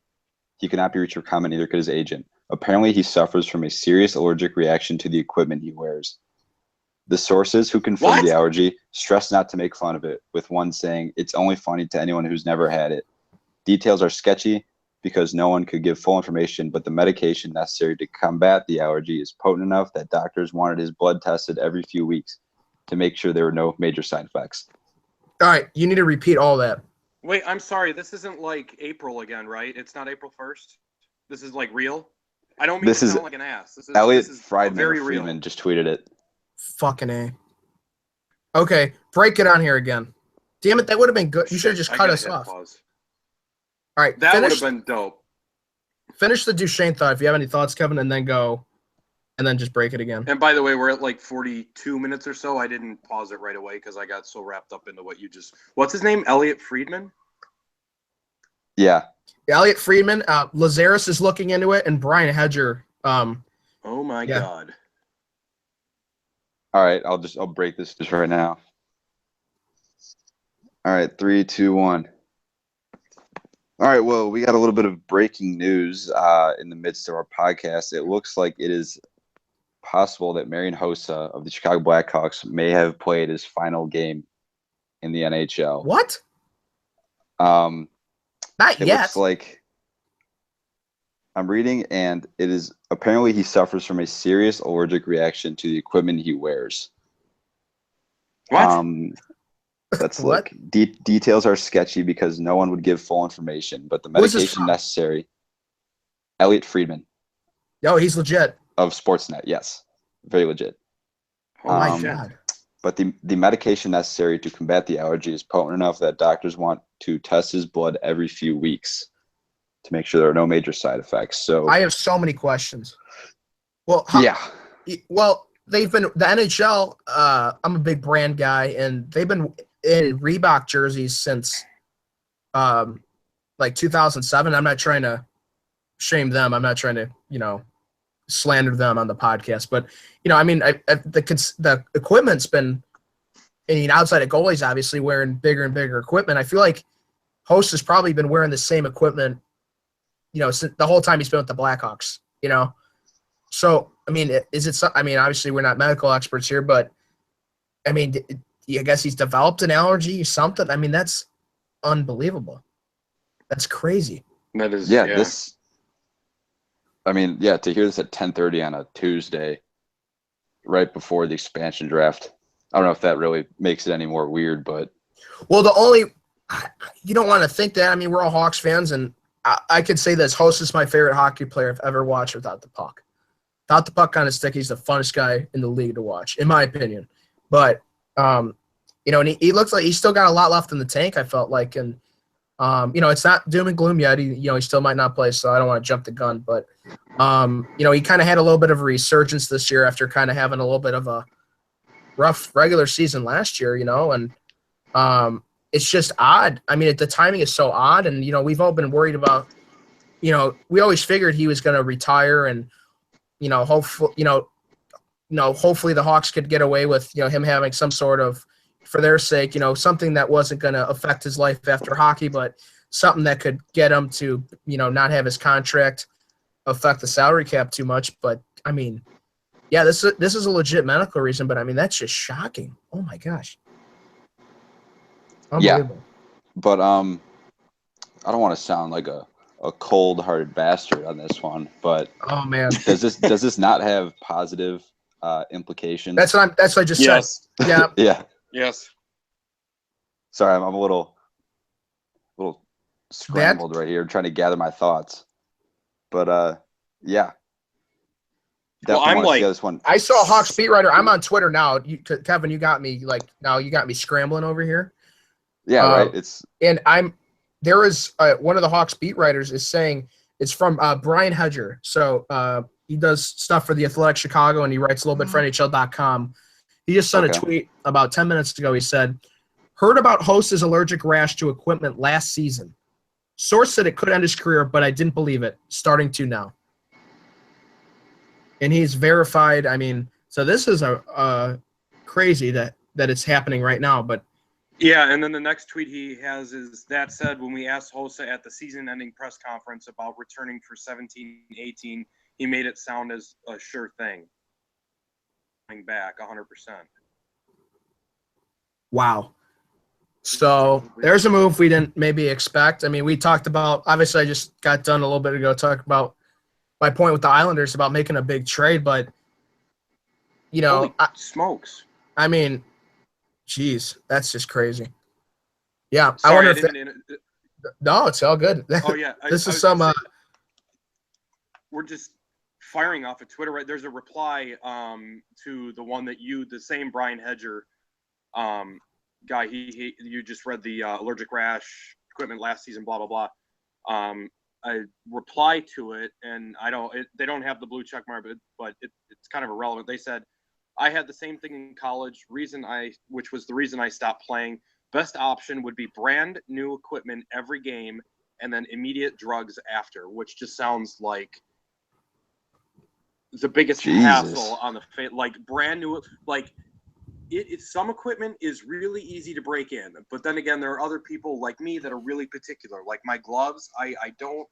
He cannot be reached for comment, neither could his agent. Apparently, he suffers from a serious allergic reaction to the equipment he wears. The sources who confirmed What? the allergy stress not to make fun of it, with one saying, "It's only funny to anyone who's never had it." Details are sketchy because no one could give full information, but the medication necessary to combat the allergy is potent enough that doctors wanted his blood tested every few weeks to make sure there were no major side effects. All right, you need to repeat all that. Wait, I'm sorry. This isn't like April again, right? It's not April 1st. This is like real. I don't mean This to is sound like an ass. Elliot this is Friedman, very or real. Freeman just tweeted it. Fucking A. Okay, break it on here again. Damn it, that would have been good. You should have just I cut gotta us hit off. pause. All right, That would have been dope. Finish the Duchesne thought if you have any thoughts, Kevin, and then go, and then just break it again. And by the way, we're at like 42 minutes or so. I didn't pause it right away because I got so wrapped up into what you just. What's his name? Elliot Friedman? Yeah. Elliot Friedman, Lazarus is looking into it, and Brian Hedger. Oh my Yeah. God. All right, I'll break this just right now. All right, 3, 2, 1. All right, well, we got a little bit of breaking news in the midst of our podcast. It looks like it is possible that Marian Hossa of the Chicago Blackhawks may have played his final game in the NHL. What? Not Not it yet. looks like I'm reading, and it is apparently he suffers from a serious allergic reaction to the equipment he wears. What? That's What? like details are sketchy because no one would give full information, but the Who is this medication from? necessary. Elliot Friedman Yo, he's legit. of Sportsnet, yes, very legit. Oh my Um, God. But the medication necessary to combat the allergy is potent enough that doctors want to test his blood every few weeks to make sure there are no major side effects. So I have so many questions. Well, yeah, Well, they've been the NHL. I'm a big brand guy, and they've been in Reebok jerseys since, like 2007. I'm not trying to shame them. I'm not trying to, slander them on the podcast. But I mean, the equipment's been, outside of goalies, obviously wearing bigger and bigger equipment. I feel like Host has probably been wearing the same equipment, since the whole time he's been with the Blackhawks. So, I mean, obviously we're not medical experts here, but I mean, I guess he's developed an allergy or something. I mean, that's unbelievable. That's crazy. That is. yeah. To hear this at 10:30 on a Tuesday, right before the expansion draft. I don't know if that really makes it any more weird, but Well, you don't want to think that. I mean, we're all Hawks fans, and I could say this: Host is my favorite hockey player I've ever watched without the puck. Without the puck on his stick, he's the funnest guy in the league to watch, in my opinion. But and he looks like he's still got a lot left in the tank. I felt like, and it's not doom and gloom yet. He still might not play, so I don't want to jump the gun. But he kind of had a little bit of a resurgence this year after kind of having a little bit of a rough regular season last year. And it's just odd. I mean, the timing is so odd, and we've all been worried about. We always figured he was going to retire, and hopefully, hopefully the Hawks could get away with him having some sort of, for their sake, something that wasn't going to affect his life after hockey, but something that could get him to not have his contract affect the salary cap too much. But I mean, yeah, this is a legit medical reason, but I mean that's just shocking. Oh my gosh. Unbelievable. yeah. But I don't want to sound like a cold-hearted bastard on this one, but Oh man. does this not have positive implications? That's what I just Yes. said. Yeah. Yeah. Yes. Sorry, I'm a little scrambled right here, trying to gather my thoughts. But yeah. Well, I'm wanna see like- how this one. I saw Hawks beat writer. I'm on Twitter now. Kevin, you got me scrambling over here. Yeah, right. It's And there is one of the Hawks beat writers is saying it's from Brian Hedger. So he does stuff for the Athletic Chicago, and he writes a little bit for NHL.com. He just sent a tweet about 10 minutes ago. He said, "Heard about Host's allergic rash to equipment last season. Source said it could end his career, but I didn't believe it. Starting to now." And he's verified. I mean, so this is a crazy that it's happening right now. But Yeah, and then the next tweet he has is, "That said, when we asked Hossa at the season-ending press conference about returning for 17-18, he made it sound as a sure thing. Coming back 100%. Wow. So there's a move we didn't maybe expect. I mean, we talked about, obviously I just got done a little bit ago talking about my point with the Islanders about making a big trade, but Holy smokes. I mean, geez, that's just crazy. Yeah. Sorry, I wonder no, it's all good. Oh yeah. This is some, we're just firing off of Twitter, right? There's a reply to the one that the same Brian Hedger guy, you just read the allergic rash equipment last season, blah, blah, blah. I reply to it, and they don't have the blue check mark, but it's kind of irrelevant. They said, I had the same thing in college, which was the reason I stopped playing. Best option would be brand new equipment every game and then immediate drugs after, which just sounds like the biggest hassle on the face. Like brand new, like some equipment is really easy to break in, but then again, there are other people like me that are really particular. Like my gloves, I don't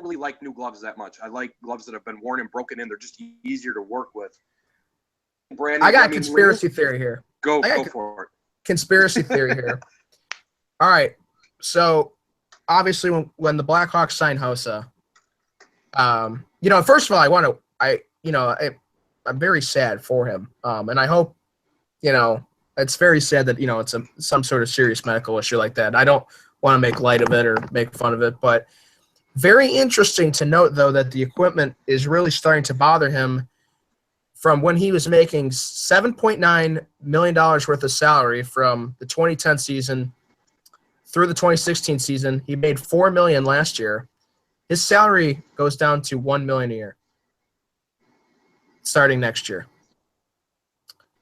really like new gloves that much. I like gloves that have been worn and broken in. They're just easier to work with. I got a conspiracy theory here. Go for it. Conspiracy theory here. All right. So obviously when the Blackhawks signed Hossa, first of all, I'm very sad for him. And I hope, it's very sad that, it's some sort of serious medical issue like that. I don't want to make light of it or make fun of it, but very interesting to note, though, that the equipment is really starting to bother him from when he was making $7.9 million worth of salary from the 2010 season through the 2016 season. He made $4 million last year. His salary goes down to $1 million a year starting next year.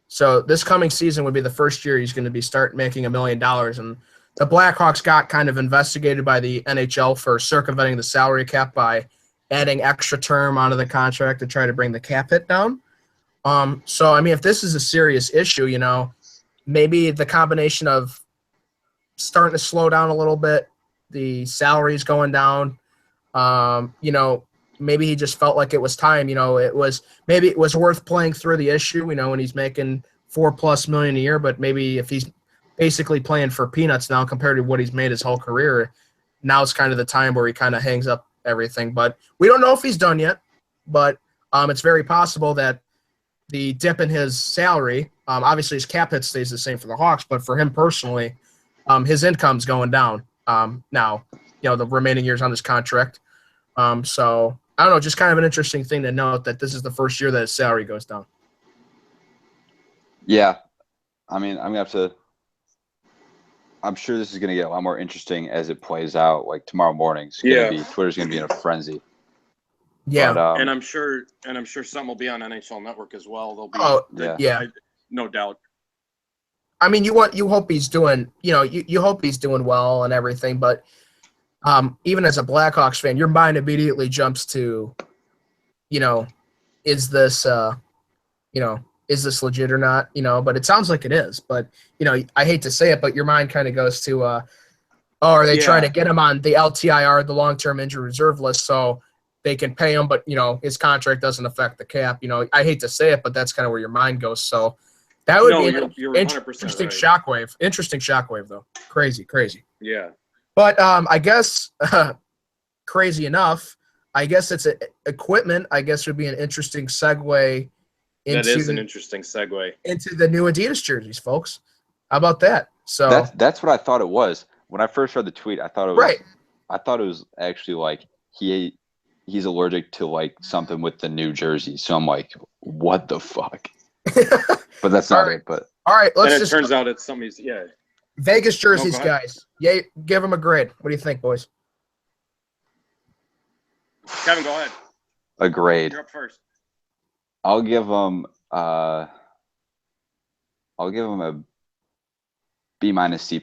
So this coming season would be the first year he's going to start making $1 million. And the Blackhawks got kind of investigated by the NHL for circumventing the salary cap by adding extra term onto the contract to try to bring the cap hit down. So, I mean, if this is a serious issue, maybe the combination of starting to slow down a little bit, the salaries going down, maybe he just felt like it was time, maybe it was worth playing through the issue, when he's making $4+ million a year, but maybe if he's basically playing for peanuts now compared to what he's made his whole career, now it's kind of the time where he kind of hangs up everything. But we don't know if he's done yet, but it's very possible that the dip in his salary, obviously his cap hit stays the same for the Hawks, but for him personally, his income's going down now, the remaining years on this contract. So I don't know, just kind of an interesting thing to note that this is the first year that his salary goes down. Yeah. I mean, I'm sure this is going to get a lot more interesting as it plays out. Like tomorrow morning, Twitter's going to be in a frenzy. Yeah, but, and I'm sure something will be on NHL Network as well. They'll be, no doubt. I mean, you hope he's doing, you hope he's doing well and everything, but even as a Blackhawks fan, your mind immediately jumps to, is this legit or not? But it sounds like it is. But I hate to say it, but your mind kind of goes to, are they trying to get him on the LTIR, the long-term injury reserve list, so they can pay him, but his contract doesn't affect the cap. I hate to say it, but that's kind of where your mind goes. So that would be an interesting right. Shockwave. Interesting shockwave, though. Crazy. Yeah. But I guess crazy enough, I guess it's equipment. I guess would be an interesting segue. That is an interesting segue into the new Adidas jerseys, folks. How about that? So that's what I thought it was when I first read the tweet. I thought it was right. I thought it was actually like he's allergic to like something with the new jersey. So I'm like, what the fuck? But that's not it. But all right, turns out it's somebody's Vegas jerseys, guys. Yeah, give them a grade. What do you think, boys? Kevin, go ahead. A grade. You're up first. I'll give them a B- C+,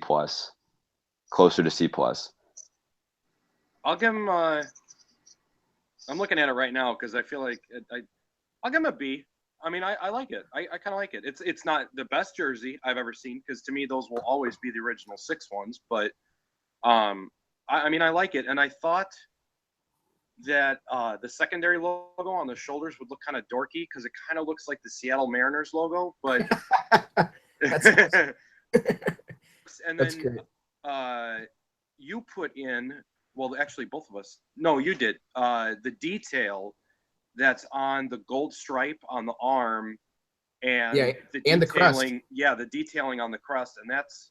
closer to C+. I'll give him I'm looking at it right now because I feel like I'll give him a B. I mean, I like it. I kind of like it. It's not the best jersey I've ever seen because to me those will always be the original 6 ones. But I mean, I like it, and I thought that the secondary logo on the shoulders would look kind of dorky because it kind of looks like the Seattle Mariners logo, but That's awesome. and That's then great. you put in, well, actually both of us. No, you did. The detail that's on the gold stripe on the arm and Yeah, the and the crest. detailing. Yeah, the detailing on the crest, and that's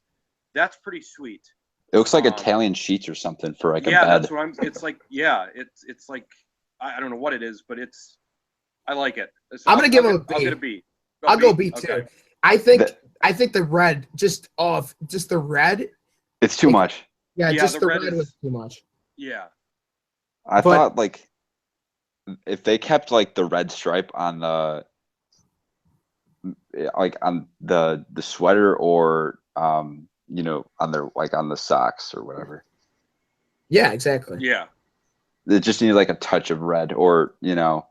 pretty sweet. It looks like Italian sheets or something for like a Yeah, bed. that's what I'm. It's like, yeah, it's like I don't know what it is, but I like it. So I'm gonna give him a B. I'll get a B. I'll go B too. Okay. I think the red, just the red. It's too much. Yeah, Yeah, just the the red red is- was too much. Yeah. I thought like if they kept like the red stripe on the sweater or you know, on their like on the socks or whatever. Yeah, exactly. Yeah. It just needed like a touch of red, or you know.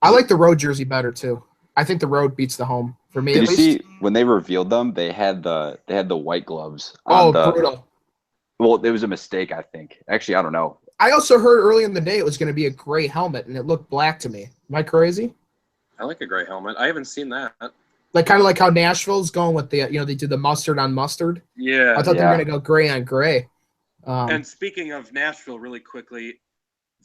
I like the road jersey better too. I think the road beats the home for me. Did at you least. see when they revealed them? They had the white gloves on the. Brutal. Well, it was a mistake, I think. Actually, I don't know. I also heard early in the day it was going to be a gray helmet, and it looked black to me. Am I crazy? I like a gray helmet. I haven't seen that. Like kind of like how Nashville's going with the, they do the mustard on mustard. Yeah. I thought they were Yeah. going to go gray on gray. And speaking of Nashville, really quickly,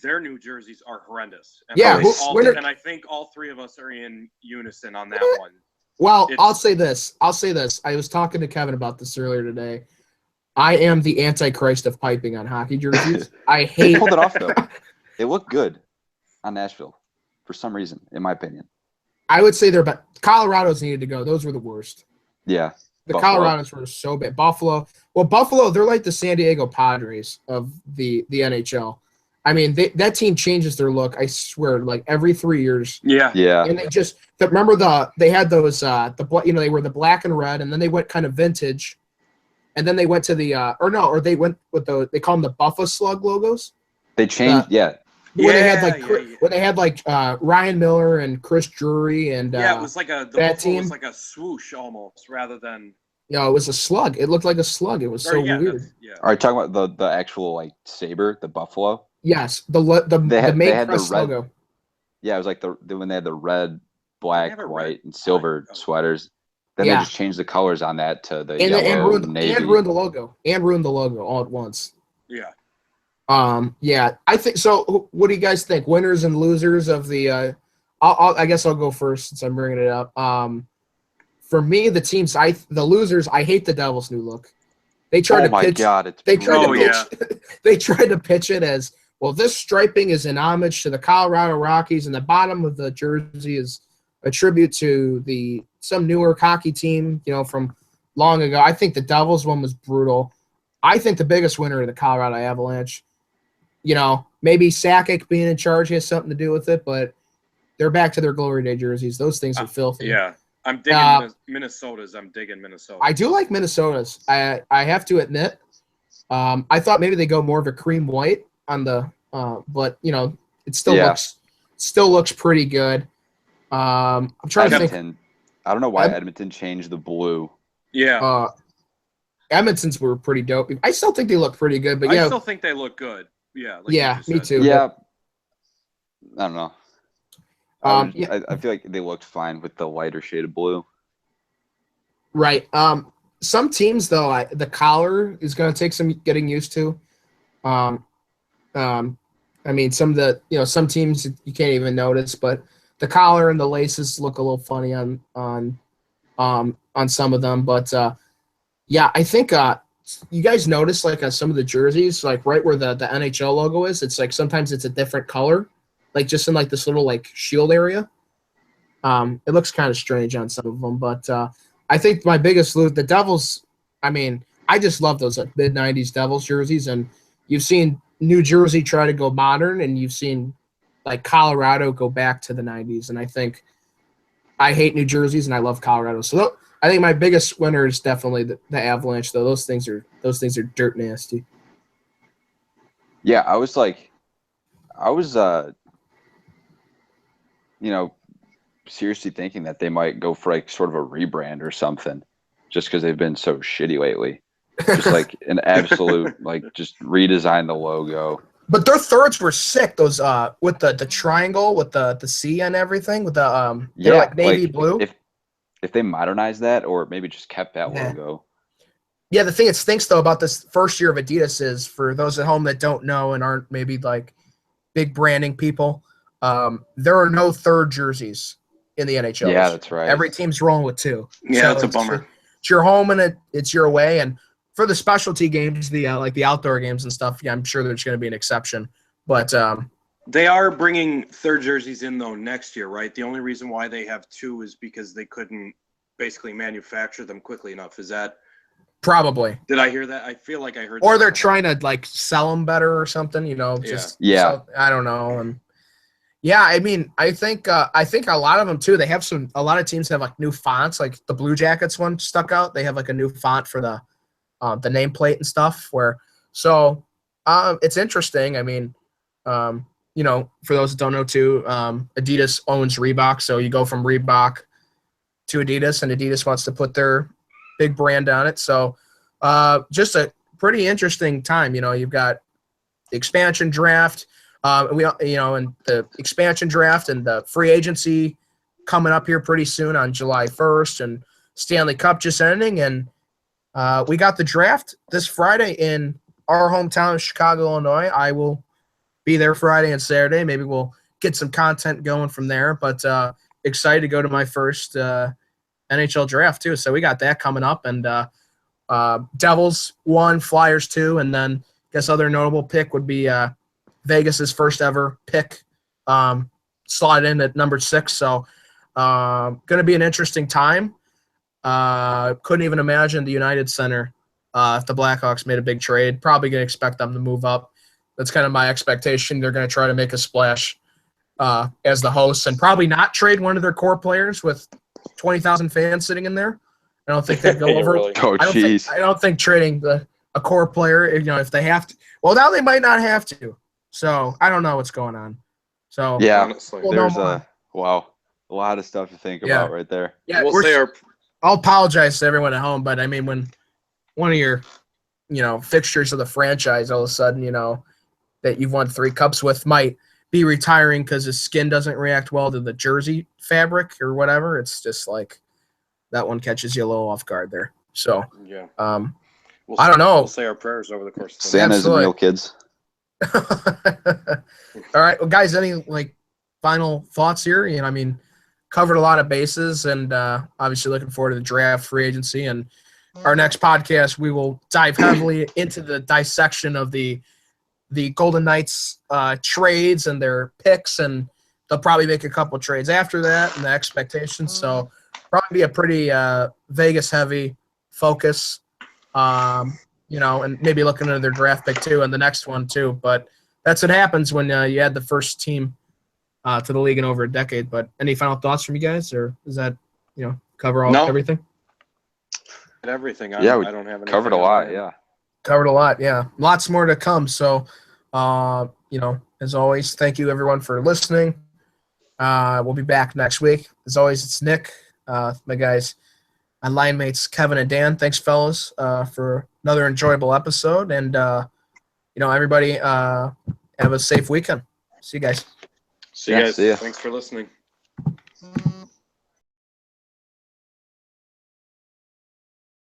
their new jerseys are horrendous. And Yeah, and I think all three of us are in unison on that one. Well, I'll say this. I was talking to Kevin about this earlier today. I am the antichrist of piping on hockey jerseys. I They hate pulled it off though. They look good on Nashville for some reason, in my opinion. I would say Colorado's needed to go. Those were the worst. Yeah. The Buffalo. Colorados were so bad. Buffalo, they're like the San Diego Padres of the NHL. I mean, that team changes their look, I swear, like every 3 years. Yeah. Yeah. And they just remember they had those they were the black and red, and then they went kind of vintage, and then they went to they went with they call them the Buffalo Slug logos. They changed. When they had Ryan Miller and Chris Drury and it was like the that Buffalo team was like a swoosh almost rather than. it was a slug. It looked like a slug. It was so weird. Yeah. Are you talking about the actual like saber, the buffalo? Yes, the main crest logo. Yeah, it was like when they had the red, black, white, and silver sweaters. Then Yeah. they just changed the colors on that to the and yellow, navy. and ruined the logo all at once. Yeah. I think so. What do you guys think? Winners and losers of the? I guess I'll go first since I'm bringing it up. For me, the losers. I hate the Devils' new look. They tried to pitch. God, it's They tried brutal. to pitch. They tried to pitch it as well. This striping is an homage to the Colorado Rockies, and the bottom of the jersey is a tribute to some newer hockey team, from long ago. I think the Devils one was brutal. I think the biggest winner of the Colorado Avalanche. Maybe Sakic being in charge has something to do with it, but they're back to their glory day jerseys. Those things are filthy. Yeah. I'm digging Minnesota's. I'm digging Minnesota. I do like Minnesota's. I have to admit. I thought maybe they go more of a cream white on the, but it still looks pretty good. I'm trying to think. I don't know why Edmonton changed the blue. Yeah. Edmonton's were pretty dope. I still think they look pretty good, but I still think they look good. Yeah. Like me too. Yeah. I don't know. Yeah. I feel like they looked fine with the lighter shade of blue. Right. Some teams though, the collar is going to take some getting used to. I mean, some of the some teams you can't even notice, but the collar and the laces look a little funny on some of them. But I think you guys notice like on some of the jerseys, like right where the NHL logo is, it's like sometimes it's a different color, like just in like this little like shield area. It looks kind of strange on some of them, but I think my biggest loot, the Devils. I mean, I just love those mid '90s Devils jerseys, and you've seen New Jersey try to go modern, and you've seen like Colorado go back to the '90s. And I think I hate New Jerseys, and I love Colorado. So I think my biggest winner is definitely the Avalanche. Though those things are dirt nasty. Yeah, I was seriously thinking that they might go for like sort of a rebrand or something, just because they've been so shitty lately. Just like an absolute like just redesign the logo. But their thirds were sick. Those with the triangle with the C and everything with the they're like navy blue. If they modernized that or maybe just kept that logo. Yeah, the thing that stinks though about this first year of Adidas is, for those at home that don't know and aren't maybe like big branding people, there are no third jerseys in the NHL. Yeah, that's right. Every team's rolling with two. Yeah, so that's a bummer. It's your home and it's your away. And for the specialty games, the like the outdoor games and stuff, yeah, I'm sure there's going to be an exception. But they are bringing third jerseys in though next year, right? The only reason why they have two is because they couldn't basically manufacture them quickly enough. Is that probably? Did I hear that? I feel like I heard. Or they're trying to like sell them better or something, you know? Just so, I don't know. And yeah, I mean, I think a lot of them too. They have a lot of teams have like new fonts. Like the Blue Jackets one stuck out. They have like a new font for the nameplate and stuff. It's interesting. I mean, you know, for those that don't know too, Adidas owns Reebok, so you go from Reebok to Adidas, and Adidas wants to put their big brand on it. So just a pretty interesting time. You know, you've got the expansion draft. And the expansion draft and the free agency coming up here pretty soon on July 1st, and Stanley Cup just ending. And we got the draft this Friday in our hometown of Chicago, Illinois. I will be there Friday and Saturday. Maybe we'll get some content going from there. But excited to go to my first NHL draft too. So we got that coming up. And Devils 1, Flyers 2, and then I guess other notable pick would be Vegas's first ever pick slotted in at number 6. So going to be an interesting time. Couldn't even imagine the United Center if the Blackhawks made a big trade. Probably going to expect them to move up. That's kind of my expectation. They're going to try to make a splash as the hosts, and probably not trade one of their core players with 20,000 fans sitting in there. I don't think they'd go over. Really? Oh, jeez. I don't think trading a core player, you know, if they have to. Well, now they might not have to. So I don't know what's going on. So yeah, honestly, there's a lot of stuff to think about right there. Yeah, I'll apologize to everyone at home, but I mean, when one of your, you know, fixtures of the franchise all of a sudden, you know, that you've won 3 cups with might be retiring because his skin doesn't react well to the jersey fabric or whatever, it's just like that one catches you a little off guard there. So yeah, I don't know. We'll say our prayers over the course of the Santa's a meal, kids. All right, well, guys, any like final thoughts here? You know, I mean, covered a lot of bases, and obviously looking forward to the draft, free agency, and our next podcast we will dive heavily into the dissection of the Golden Knights trades and their picks, and they'll probably make a couple trades after that and the expectations. So probably be a pretty Vegas heavy focus. You know, and maybe looking at their draft pick too, and the next one too. But that's what happens when you add the first team to the league in over a decade. But any final thoughts from you guys, or is that, you know, cover everything? Everything. I don't have anything. Covered a lot. Yeah. Covered a lot. Yeah. Lots more to come. So, you know, as always, thank you everyone for listening. We'll be back next week. As always, it's Nick, my guys, and line mates Kevin and Dan. Thanks, fellas, for another enjoyable episode. And, you know, everybody have a safe weekend. See you guys. See you guys. See ya. Thanks for listening.